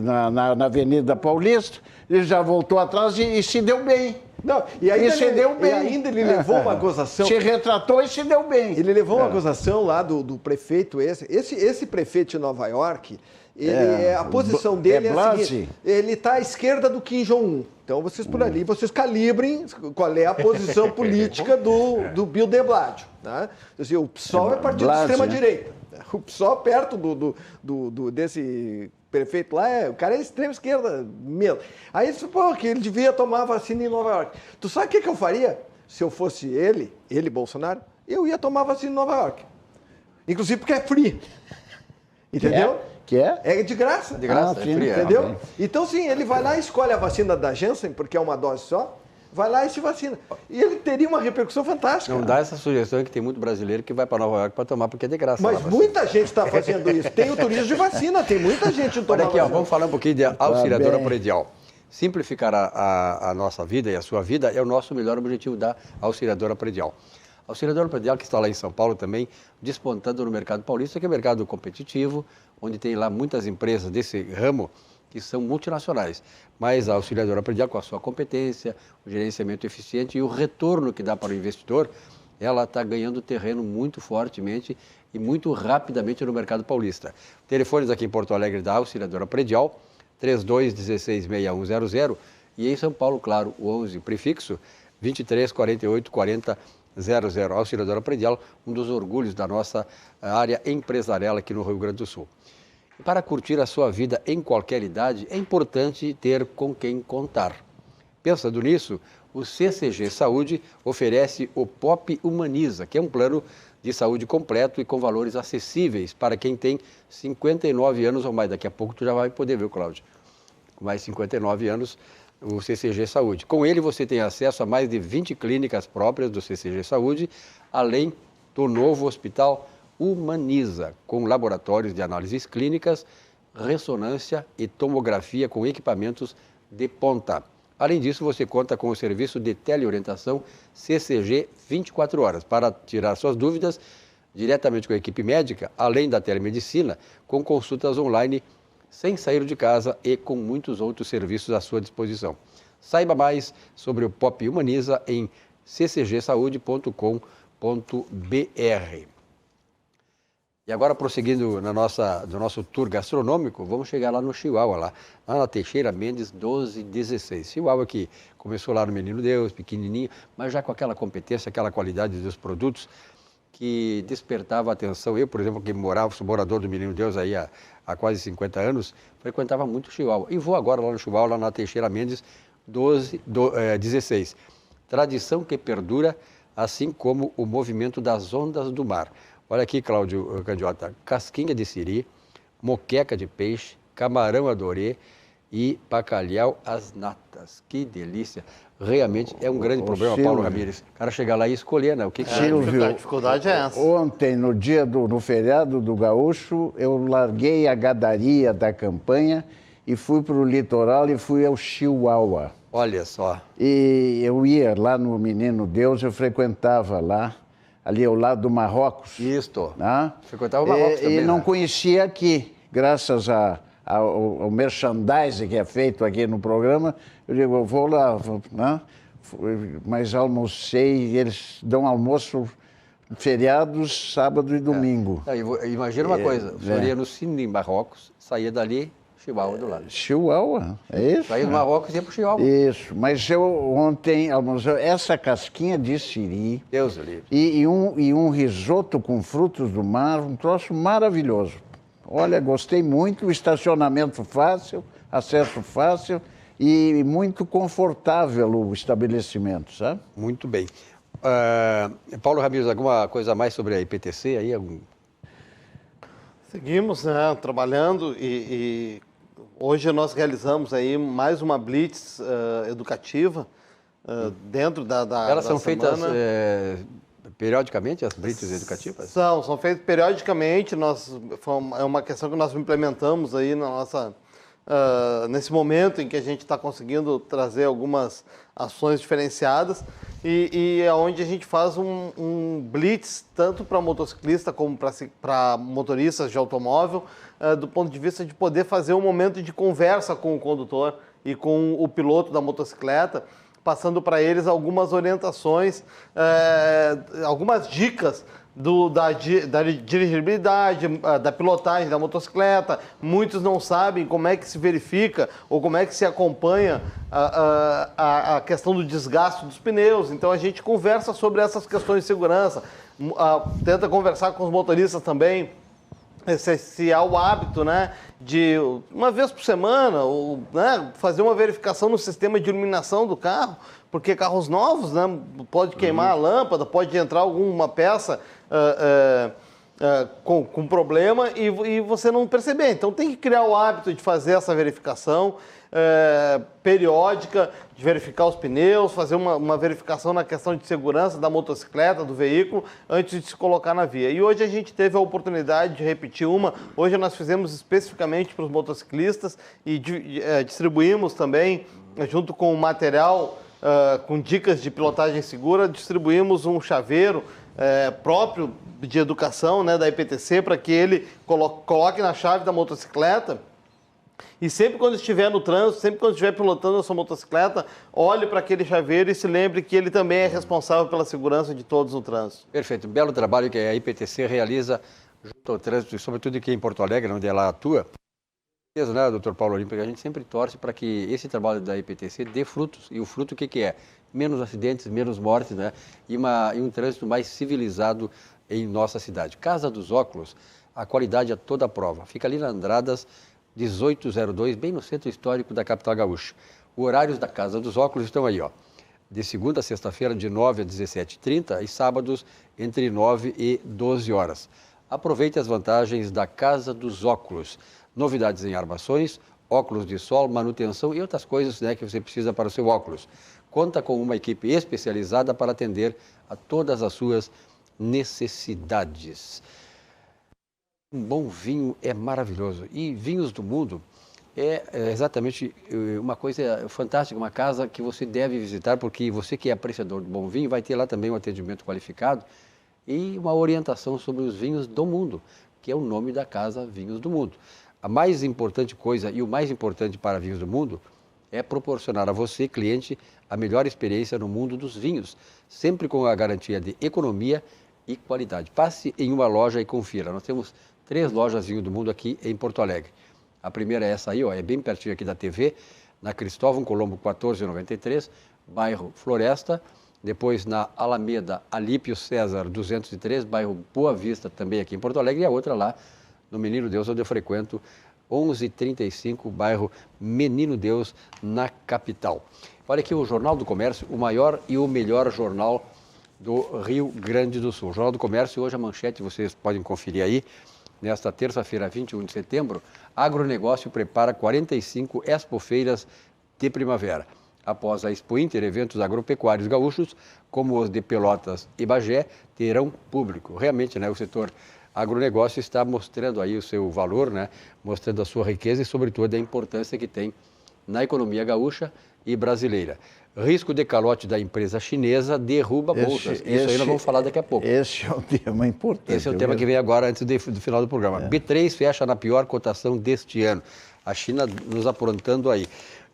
na Avenida Paulista, ele já voltou atrás e se deu bem. Não, e ainda ele levou uma gozação. Se retratou e se deu bem. Ele levou uma gozação lá do prefeito esse prefeito de Nova York, a posição dele é a seguinte, ele está à esquerda do Kim Jong-un. Então vocês por ali, vocês calibrem qual é a posição política do Bill de Blasio. Tá? Assim, o PSOL é partido de extrema-direita. O PSOL perto desse... prefeito lá, o cara é extrema esquerda mesmo. Aí ele disse, que ele devia tomar vacina em Nova York. Tu sabe o que eu faria? Se eu fosse ele, Bolsonaro, eu ia tomar vacina em Nova York. Inclusive porque é free. Entendeu? Que é? É de graça. De graça, é free. Entendeu? Então, sim, ele vai lá e escolhe a vacina da Janssen, porque é uma dose só, vai lá e se vacina. E ele teria uma repercussão fantástica. Não dá essa sugestão que tem muito brasileiro que vai para Nova York para tomar porque é de graça. Mas muita gente está fazendo isso. Tem o turismo de vacina, tem muita gente tomando. Olha aqui, vamos falar um pouquinho de auxiliadora predial. Simplificar a nossa vida e a sua vida é o nosso melhor objetivo da auxiliadora predial. A auxiliadora predial, que está lá em São Paulo também, despontando no mercado paulista, que é um mercado competitivo, onde tem lá muitas empresas desse ramo que são multinacionais. Mas a auxiliadora predial, com a sua competência, o gerenciamento eficiente e o retorno que dá para o investidor, ela está ganhando terreno muito fortemente e muito rapidamente no mercado paulista. Telefones aqui em Porto Alegre da auxiliadora predial, 32166100, e em São Paulo, claro, o 11 prefixo 23484000. A auxiliadora predial, um dos orgulhos da nossa área empresarial aqui no Rio Grande do Sul. E para curtir a sua vida em qualquer idade, é importante ter com quem contar. Pensando nisso, o CCG Saúde oferece o POP Humaniza, que é um plano de saúde completo e com valores acessíveis para quem tem 59 anos ou mais. Daqui a pouco tu já vai poder ver, Cláudio. Com mais 59 anos, o CCG Saúde. Com ele, você tem acesso a mais de 20 clínicas próprias do CCG Saúde, além do novo Hospital Humaniza, com laboratórios de análises clínicas, ressonância e tomografia com equipamentos de ponta. Além disso, você conta com o serviço de teleorientação CCG 24 horas para tirar suas dúvidas diretamente com a equipe médica, além da telemedicina, com consultas online sem sair de casa e com muitos outros serviços à sua disposição. Saiba mais sobre o POP Humaniza em ccgsaude.com.br. E agora, prosseguindo no nosso tour gastronômico, vamos chegar lá no Chihuahua, lá na Teixeira Mendes 1216. Chihuahua que começou lá no Menino Deus, pequenininho, mas já com aquela competência, aquela qualidade dos produtos que despertava a atenção. Eu, por exemplo, que sou morador do Menino Deus aí há quase 50 anos, frequentava muito o Chihuahua. E vou agora lá no Chihuahua, lá na Teixeira Mendes 1216. Tradição que perdura, assim como o movimento das ondas do mar. Olha aqui, Cláudio Candiota, casquinha de siri, moqueca de peixe, camarão adorê e bacalhau às natas. Que delícia! Realmente é um grande problema, Silvio, Paulo Ramires. O cara chegar lá e escolher, né? O que Silvio, a dificuldade é essa. Ontem, no feriado do Gaúcho, eu larguei a gadaria da campanha e fui para o litoral e fui ao Chihuahua. Olha só. E eu ia lá no Menino Deus, eu frequentava lá, ali ao lado do Marrocos. Isto. Né? Frequentava o Marrocos também. E não né? conhecia aqui, graças ao merchandising que é feito aqui no programa. Eu digo, eu vou lá, né? Mas almocei, eles dão almoço feriados, sábado e domingo. Imagina uma coisa, o senhor ia no Cine em Marrocos, saía dali, Chihuahua do lado. Chihuahua, é isso? Saía do Marrocos e ia para o Chihuahua. Isso, mas eu ontem almocei essa casquinha de siri. Deus o livre. E um risoto com frutos do mar, um troço maravilhoso. Olha, gostei muito, estacionamento fácil, acesso fácil e muito confortável o estabelecimento, sabe? Muito bem. Paulo Ramires, alguma coisa a mais sobre a IPTC aí? Seguimos, né, trabalhando e hoje nós realizamos aí mais uma blitz educativa dentro da Elas da são semana. feitas periodicamente, as blitz educativas? São feitas periodicamente. É uma questão que nós implementamos aí na nossa nesse momento em que a gente está conseguindo trazer algumas ações diferenciadas e é onde a gente faz um blitz tanto para motociclista como para motoristas de automóvel, do ponto de vista de poder fazer um momento de conversa com o condutor e com o piloto da motocicleta, passando para eles algumas orientações, algumas dicas da dirigibilidade, da pilotagem da motocicleta. Muitos não sabem como é que se verifica ou como é que se acompanha a questão do desgaste dos pneus. Então a gente conversa sobre essas questões de segurança, tenta conversar com os motoristas também, se há o hábito, né, de uma vez por semana, né, fazer uma verificação no sistema de iluminação do carro, porque carros novos, né, pode queimar a lâmpada, pode entrar alguma peça com problema e você não perceber. Então tem que criar o hábito de fazer essa verificação periódica, de verificar os pneus, fazer uma verificação na questão de segurança da motocicleta, do veículo, antes de se colocar na via. E hoje a gente teve a oportunidade de repetir hoje nós fizemos especificamente para os motociclistas e distribuímos também, junto com o material, com dicas de pilotagem segura, distribuímos um chaveiro próprio de educação, né, da IPTC, para que ele coloque na chave da motocicleta. E sempre quando estiver no trânsito, sempre quando estiver pilotando a sua motocicleta, olhe para aquele chaveiro e se lembre que ele também é responsável pela segurança de todos no trânsito. Perfeito. Um belo trabalho que a IPTC realiza junto ao trânsito, e sobretudo aqui em Porto Alegre, onde ela atua. Né, doutor Paulo Olímpio, a gente sempre torce para que esse trabalho da IPTC dê frutos. E o fruto o que é? Menos acidentes, menos mortes, né? E um trânsito mais civilizado em nossa cidade. Casa dos Óculos, a qualidade é toda a prova. Fica ali na Andradas 1802, bem no centro histórico da capital gaúcha. Os horários da Casa dos Óculos estão aí, ó. De segunda a sexta-feira, de 9 a 17h30 e sábados entre 9 e 12 horas. Aproveite as vantagens da Casa dos Óculos. Novidades em armações, óculos de sol, manutenção e outras coisas, né, que você precisa para o seu óculos. Conta com uma equipe especializada para atender a todas as suas necessidades. Um bom vinho é maravilhoso. E vinhos do mundo é exatamente uma coisa fantástica, uma casa que você deve visitar, porque você que é apreciador de bom vinho vai ter lá também um atendimento qualificado e uma orientação sobre os vinhos do mundo, que é o nome da casa Vinhos do Mundo. A mais importante coisa e o mais importante para Vinhos do Mundo é proporcionar a você, cliente, a melhor experiência no mundo dos vinhos, sempre com a garantia de economia e qualidade. Passe em uma loja e confira. Nós temos 3 lojas Vinho do Mundo aqui em Porto Alegre. A primeira é essa aí, ó, é bem pertinho aqui da TV, na Cristóvão Colombo 1493, bairro Floresta. Depois na Alameda Alípio César 203, bairro Boa Vista, também aqui em Porto Alegre. E a outra lá no Menino Deus, onde eu frequento, 1135, bairro Menino Deus, na capital. Olha aqui o Jornal do Comércio, o maior e o melhor jornal do Rio Grande do Sul. O Jornal do Comércio, hoje a manchete, vocês podem conferir aí, nesta terça-feira, 21 de setembro, agronegócio prepara 45 expofeiras de primavera. Após a Expo Inter, eventos agropecuários gaúchos, como os de Pelotas e Bagé, terão público. Realmente, né, o setor agronegócio está mostrando aí o seu valor, né, mostrando a sua riqueza e, sobretudo, a importância que tem na economia gaúcha e brasileira. Risco de calote da empresa chinesa derruba bolsas. Isso aí nós vamos falar daqui a pouco. Esse é um tema importante. Esse é o tema que vem agora, antes do final do programa. B3 fecha na pior cotação deste ano. A China nos aprontando aí.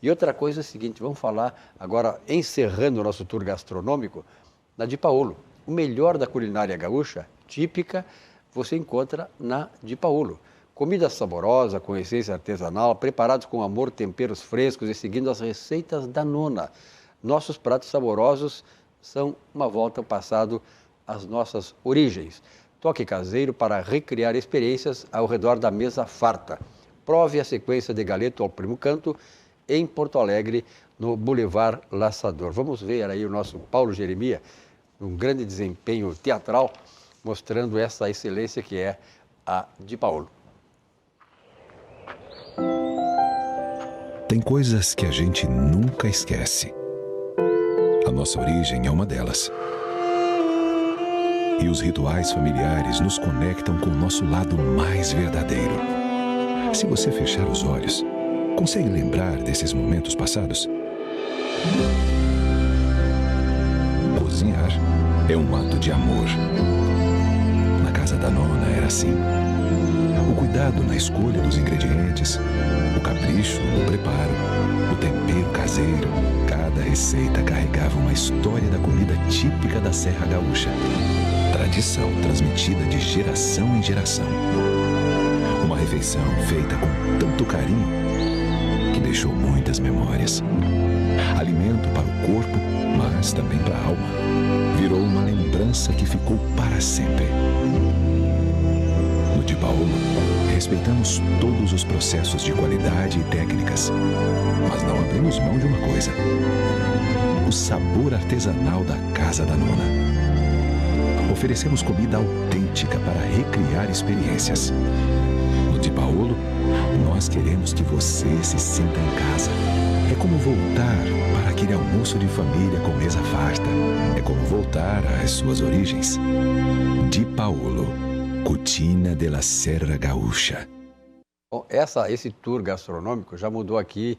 E outra coisa é a seguinte, vamos falar agora, encerrando o nosso tour gastronômico, na Di Paolo. O melhor da culinária gaúcha, típica, você encontra na Di Paolo. Comida saborosa, com essência artesanal, preparados com amor, temperos frescos e seguindo as receitas da nona. Nossos pratos saborosos são uma volta ao passado, às nossas origens. Toque caseiro para recriar experiências ao redor da mesa farta. Prove a sequência de galeto ao primo canto, em Porto Alegre, no Boulevard Laçador. Vamos ver aí o nosso Paulo Jeremia, um grande desempenho teatral, mostrando essa excelência que é a Di Paolo. Tem coisas que a gente nunca esquece. A nossa origem é uma delas. E os rituais familiares nos conectam com o nosso lado mais verdadeiro. Se você fechar os olhos, consegue lembrar desses momentos passados? Cozinhar é um ato de amor. Na casa da nona era assim. O cuidado na escolha dos ingredientes, o capricho no preparo, o tempero caseiro. Cada receita carregava uma história da comida típica da Serra Gaúcha. Tradição transmitida de geração em geração. Uma refeição feita com tanto carinho que deixou muitas memórias. Alimento para o corpo, mas também para a alma. Virou uma lembrança que ficou para sempre. No Di Paolo, respeitamos todos os processos de qualidade e técnicas, mas não abrimos mão de uma coisa: o sabor artesanal da Casa da Nona. Oferecemos comida autêntica para recriar experiências. No Di Paolo, nós queremos que você se sinta em casa. É como voltar para aquele almoço de família com mesa farta. É como voltar às suas origens. Di Paolo, Cucina de la Serra Gaúcha. Bom, esse tour gastronômico já mudou aqui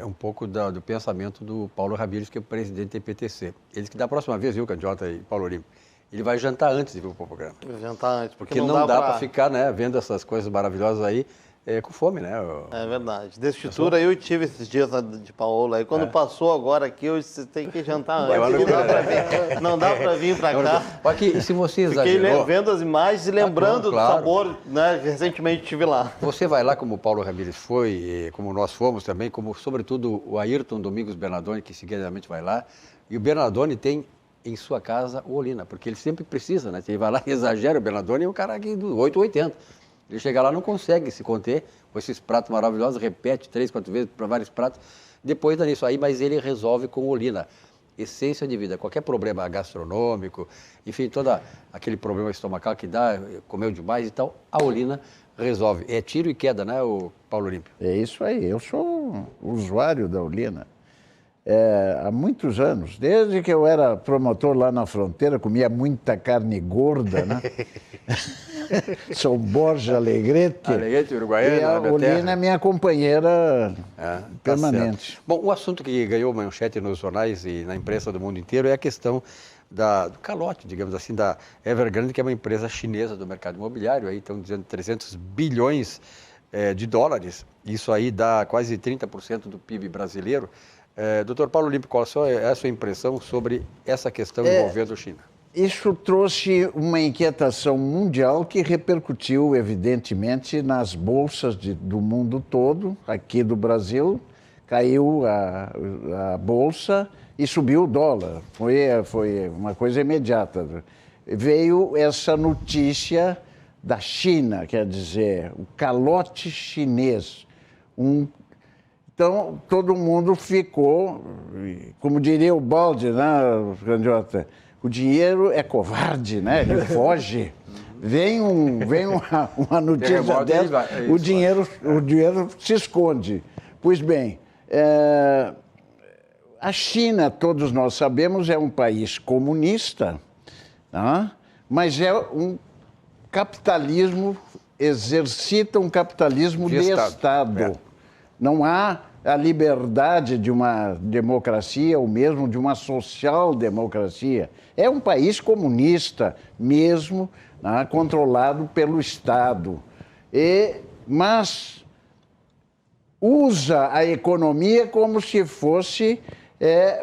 um pouco do pensamento do Paulo Ramírez, que é o presidente do IPTC. Ele disse que da próxima vez, viu, Candiota e Paulo Lima, ele vai jantar antes de vir para o programa. Jantar antes, porque não dá para ficar, né, vendo essas coisas maravilhosas aí com fome, né? É verdade. Desse tour aí eu tive esses dias de Paolo aí. Quando passou agora aqui, eu disse, tem que jantar antes. Não dá para vir para cá. Aqui, se você exagerou... Fiquei vendo as imagens e lembrando do sabor, né? Recentemente estive lá. Você vai lá como o Paulo Ramírez foi, como nós fomos também, como sobretudo o Ayrton Domingos Bernardoni, que seguidamente vai lá. E o Bernardoni tem em sua casa o Olina, porque ele sempre precisa, né? Ele vai lá e exagera. O Bernardoni é um cara aqui do 880. Ele chega lá, não consegue se conter com esses pratos maravilhosos, repete 3, 4 vezes para vários pratos, depois dá nisso aí, mas ele resolve com Olina. essência de vida. Qualquer problema gastronômico, enfim, todo aquele problema estomacal que dá, comeu demais e tal, a Olina resolve. É tiro e queda, né, o Paulo Olímpio? É isso aí. Eu sou usuário da Olina há muitos anos. Desde que eu era promotor lá na fronteira, comia muita carne gorda, né? Sou Borja Alegrete. Alegrete, uruguaiana. E a Olina é minha companheira permanente. Bom, o assunto que ganhou manchete nos jornais e na imprensa do mundo inteiro é a questão do calote, digamos assim, da Evergrande, que é uma empresa chinesa do mercado imobiliário, aí estão dizendo 300 bilhões de dólares. Isso aí dá quase 30% do PIB brasileiro. Doutor Paulo Olímpio, qual é a sua impressão sobre essa questão envolvendo a China? Isso trouxe uma inquietação mundial que repercutiu, evidentemente, nas bolsas do mundo todo. Aqui do Brasil, caiu a bolsa e subiu o dólar. Foi uma coisa imediata. Veio essa notícia da China, quer dizer, o calote chinês. Então, todo mundo ficou, como diria o Baldi, né, Candiota? O dinheiro é covarde, né? Ele foge. Vem uma notícia dessa, o dinheiro se esconde. Pois bem, a China, todos nós sabemos, é um país comunista, tá? Mas é um capitalismo, exercita um capitalismo de Estado. Não há a liberdade de uma democracia ou mesmo de uma social-democracia. É um país comunista mesmo, né, controlado pelo Estado. Mas usa a economia como se fosse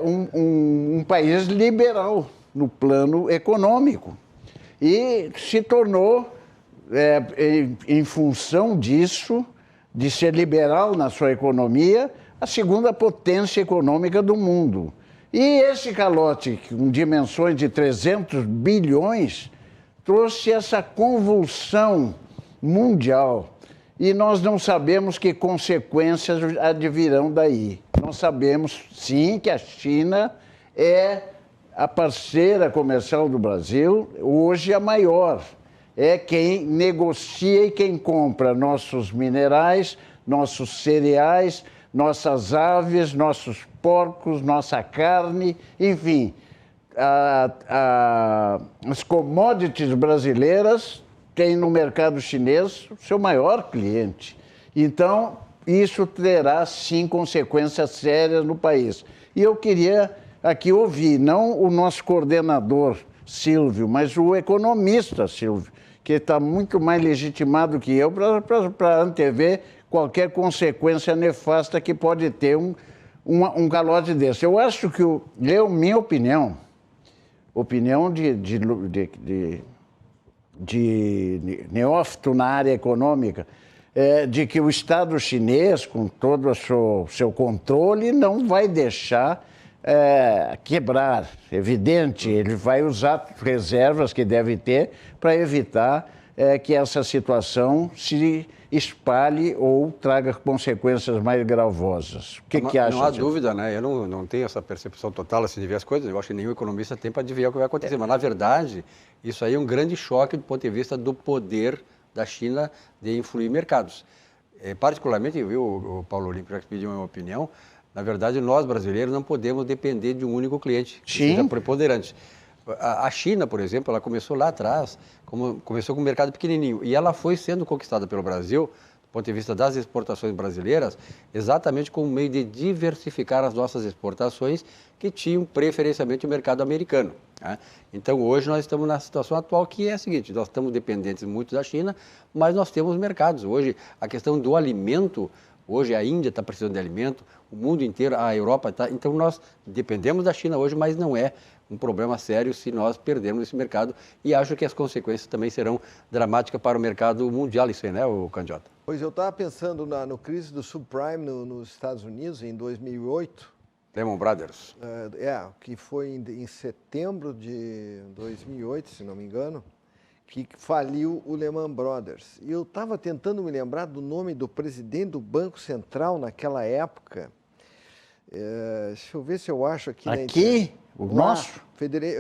um país liberal no plano econômico. E se tornou, em função disso, de ser liberal na sua economia, a segunda potência econômica do mundo. E esse calote, com dimensões de 300 bilhões, trouxe essa convulsão mundial. E nós não sabemos que consequências advirão daí. Nós sabemos, sim, que a China é a parceira comercial do Brasil, hoje a maior. É quem negocia e quem compra nossos minerais, nossos cereais, nossas aves, nossos porcos, nossa carne, enfim. As commodities brasileiras têm no mercado chinês o seu maior cliente. Então, isso terá, sim, consequências sérias no país. E eu queria aqui ouvir, não o nosso coordenador Silvio, mas o economista Silvio, que está muito mais legitimado que eu para antever qualquer consequência nefasta que pode ter um calote desse. Eu acho que, minha opinião de neófito na área econômica, de que o Estado chinês, com todo o seu controle, não vai deixar quebrar. Evidente, ele vai usar reservas que deve ter para evitar que essa situação se espalhe ou traga consequências mais gravosas. O que acha? Não há dúvida, né? Eu não tenho essa percepção total assim, de ver as coisas. Eu acho que nenhum economista tem para adivinhar o que vai acontecer. Mas, na verdade, isso aí é um grande choque do ponto de vista do poder da China de influir em mercados. Particularmente, viu, o Paulo Olímpio, já que pediu uma opinião, na verdade, nós brasileiros não podemos depender de um único cliente que seja preponderante. A China, por exemplo, ela começou lá atrás, começou com um mercado pequenininho, e ela foi sendo conquistada pelo Brasil, do ponto de vista das exportações brasileiras, exatamente como meio de diversificar as nossas exportações, que tinham preferencialmente o mercado americano, né? Então, hoje nós estamos na situação atual, que é a seguinte: nós estamos dependentes muito da China, mas nós temos mercados. Hoje, a questão do alimento, hoje a Índia está precisando de alimento, o mundo inteiro, a Europa está. Então, nós dependemos da China hoje, mas não é um problema sério se nós perdermos esse mercado, e acho que as consequências também serão dramáticas para o mercado mundial, isso aí, né, o Candiota? Pois eu estava pensando no crise do subprime nos Estados Unidos, em 2008. Lehman Brothers. Que foi em setembro de 2008, se não me engano, que faliu o Lehman Brothers. E eu estava tentando me lembrar do nome do presidente do Banco Central naquela época. Deixa eu ver se eu acho aqui. Aqui? O nosso?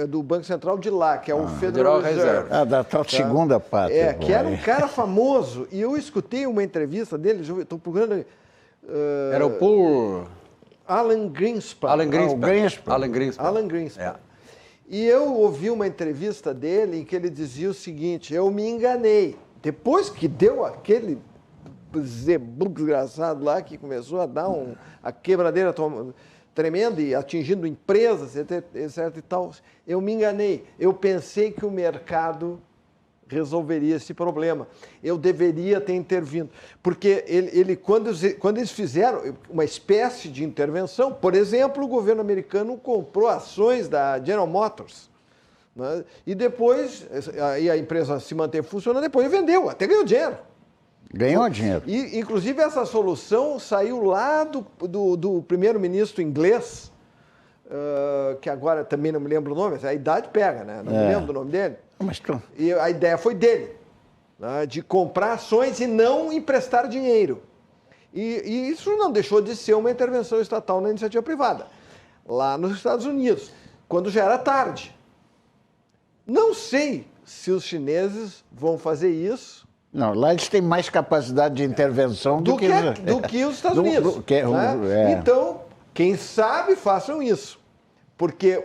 Do Banco Central de lá, que é o Federal Reserve. Da tal segunda pátria. Que era um cara famoso. E eu escutei uma entrevista dele, estou procurando... Era o Paul... Alan Greenspan. Alan Greenspan. E eu ouvi uma entrevista dele em que ele dizia o seguinte: eu me enganei. Depois que deu aquele zebu desgraçado lá, que começou a dar a quebradeira tremenda e atingindo empresas, etc e tal, eu me enganei. Eu pensei que o mercado resolveria esse problema. Eu deveria ter intervindo. Porque quando eles fizeram uma espécie de intervenção, por exemplo, o governo americano comprou ações da General Motors, né? E depois, aí a empresa se manteve funcionando, depois vendeu, até ganhou dinheiro. Ganhou dinheiro. E, inclusive, essa solução saiu lá do primeiro-ministro inglês, que agora também não me lembro o nome, a idade pega, né? Não me lembro do nome dele. E a ideia foi dele, né, de comprar ações e não emprestar dinheiro. E isso não deixou de ser uma intervenção estatal na iniciativa privada, lá nos Estados Unidos, quando já era tarde. Não sei se os chineses vão fazer isso. Não, lá eles têm mais capacidade de intervenção do que os Estados Unidos. Né? Então, quem sabe façam isso. Porque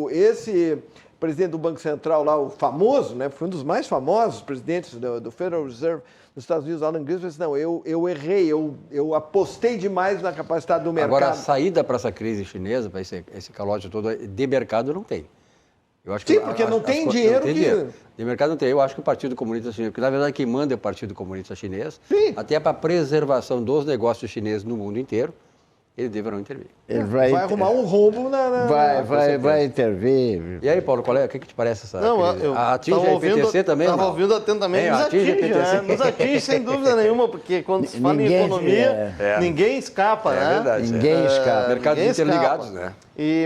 esse presidente do Banco Central lá, o famoso, né, foi um dos mais famosos presidentes do Federal Reserve nos Estados Unidos, Alan Greenspan, disse: não, eu errei, eu apostei demais na capacidade do mercado. Agora, a saída para essa crise chinesa, para esse calote todo de mercado, não tem. Eu acho Sim, porque não tem dinheiro que... De mercado não tem. Eu acho que o Partido Comunista Chinês, porque na verdade quem manda é o Partido Comunista Chinês, Sim. Até para a preservação dos negócios chineses no mundo inteiro, ele deverá intervir. Ele vai arrumar um rombo vai intervir. E aí, Paulo, o que te parece essa crise? Atinge a ouvindo, IPTC também? Estava ouvindo atentamente, nos atinge sem dúvida nenhuma, porque quando se fala em economia, ninguém escapa, né? É verdade. Ninguém escapa. Mercados interligados, né?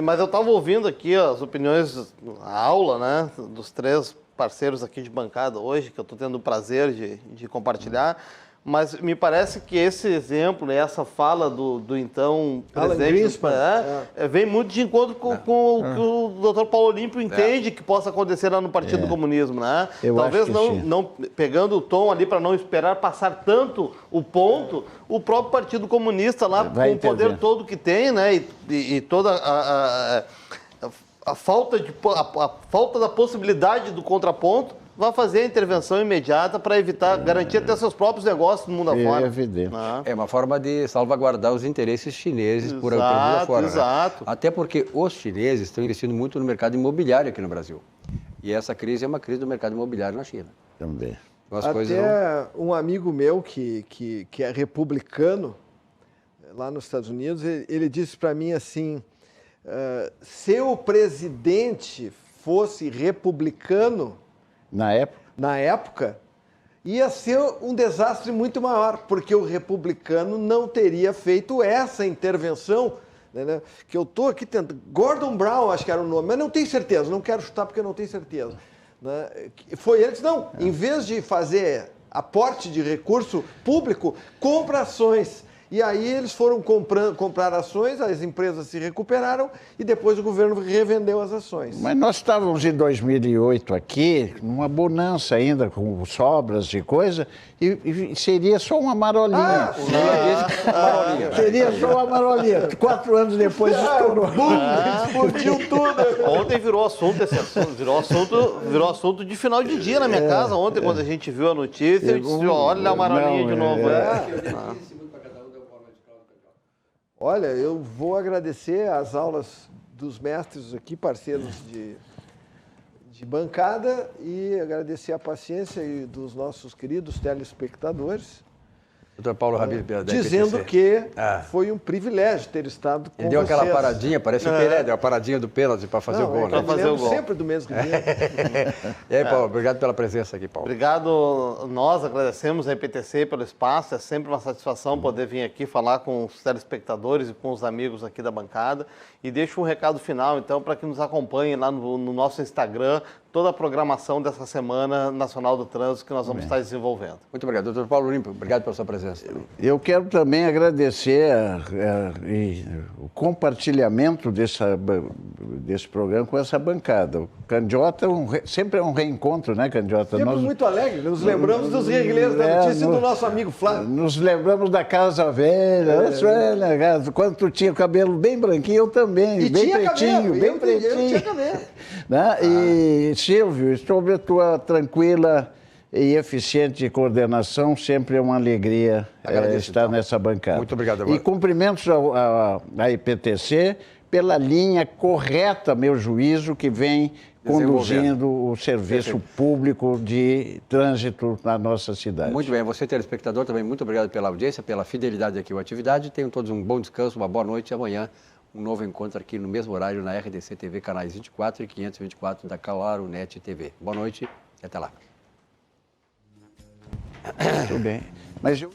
Mas eu estava ouvindo aqui as opiniões, a aula, né, dos três parceiros aqui de bancada hoje, que eu estou tendo o prazer de compartilhar. Mas me parece que esse exemplo, né, essa fala do então presidente vem muito de encontro com o que o Dr. Paulo Olímpio entende que possa acontecer lá no Partido do Comunismo, né? Talvez não pegando o tom ali para não esperar passar tanto o ponto, o próprio Partido Comunista lá, com o poder todo que tem, né, e toda a falta da possibilidade do contraponto, vai fazer a intervenção imediata para evitar, garantir até seus próprios negócios no mundo afora. É evidente. É uma forma de salvaguardar os interesses chineses por aí fora. Exato. Né? Até porque os chineses estão investindo muito no mercado imobiliário aqui no Brasil. E essa crise é uma crise do mercado imobiliário na China. Também. Até um amigo meu que é republicano, lá nos Estados Unidos, ele disse para mim assim, se o presidente fosse republicano, na época, ia ser um desastre muito maior, porque o republicano não teria feito essa intervenção, né, que eu estou aqui tentando... Gordon Brown, acho que era o nome, mas não tenho certeza, não quero chutar porque eu não tenho certeza. Né? Foi antes, não. Em vez de fazer aporte de recurso público, compra ações. E aí eles foram comprar ações, as empresas se recuperaram e depois o governo revendeu as ações. Mas nós estávamos em 2008 aqui, numa bonança ainda, com sobras de coisa, e seria só uma marolinha. Seria só uma marolinha. 4 anos depois estourou. Explodiu tudo. Ontem virou assunto esse assunto, virou assunto de final de dia na minha casa. Ontem, quando a gente viu a notícia, eu disse, olha a marolinha de novo. Olha, eu vou agradecer as aulas dos mestres aqui, parceiros de bancada, e agradecer a paciência dos nossos queridos telespectadores. Dr. Paulo Habib, dizendo que foi um privilégio ter estado com vocês. Ele deu aquela paradinha, parece o Pelé, deu a paradinha do pênalti para fazer o gol. Para fazer o gol. Sempre do mesmo que E aí, Paulo, obrigado pela presença aqui, Paulo. Obrigado, nós agradecemos a IPTC pelo espaço, é sempre uma satisfação poder vir aqui falar com os telespectadores e com os amigos aqui da bancada. E deixo um recado final, então, para que nos acompanhem lá no nosso Instagram, toda a programação dessa Semana Nacional do Trânsito que nós vamos estar desenvolvendo. Muito obrigado. Doutor Paulo Limpo, obrigado pela sua presença. Eu quero também agradecer o compartilhamento desse programa com essa bancada. O Candiota sempre é um reencontro, né, Candiota? Sempre muito alegre. Nos lembramos dos Reguilheiros da Notícia e do nosso amigo Flávio. Nos lembramos da Casa Velha. Quando tu tinha o cabelo bem branquinho, eu também. E bem tinha pretinho, cabelo, bem pretinho. Eu tinha cabelo. Né? E, Silvio, sobre a tua tranquila e eficiente coordenação, sempre é uma alegria estar nessa bancada. Muito obrigado, E cumprimentos à IPTC pela linha correta, meu juízo, que vem conduzindo o serviço público de trânsito na nossa cidade. Muito bem, você, telespectador, também muito obrigado pela audiência, pela fidelidade aqui à atividade. Tenham todos um bom descanso, uma boa noite e amanhã um novo encontro aqui no mesmo horário na RDC TV, canais 24 e 524 da Claro Net TV. Boa noite e até lá. Muito bem. Mas eu...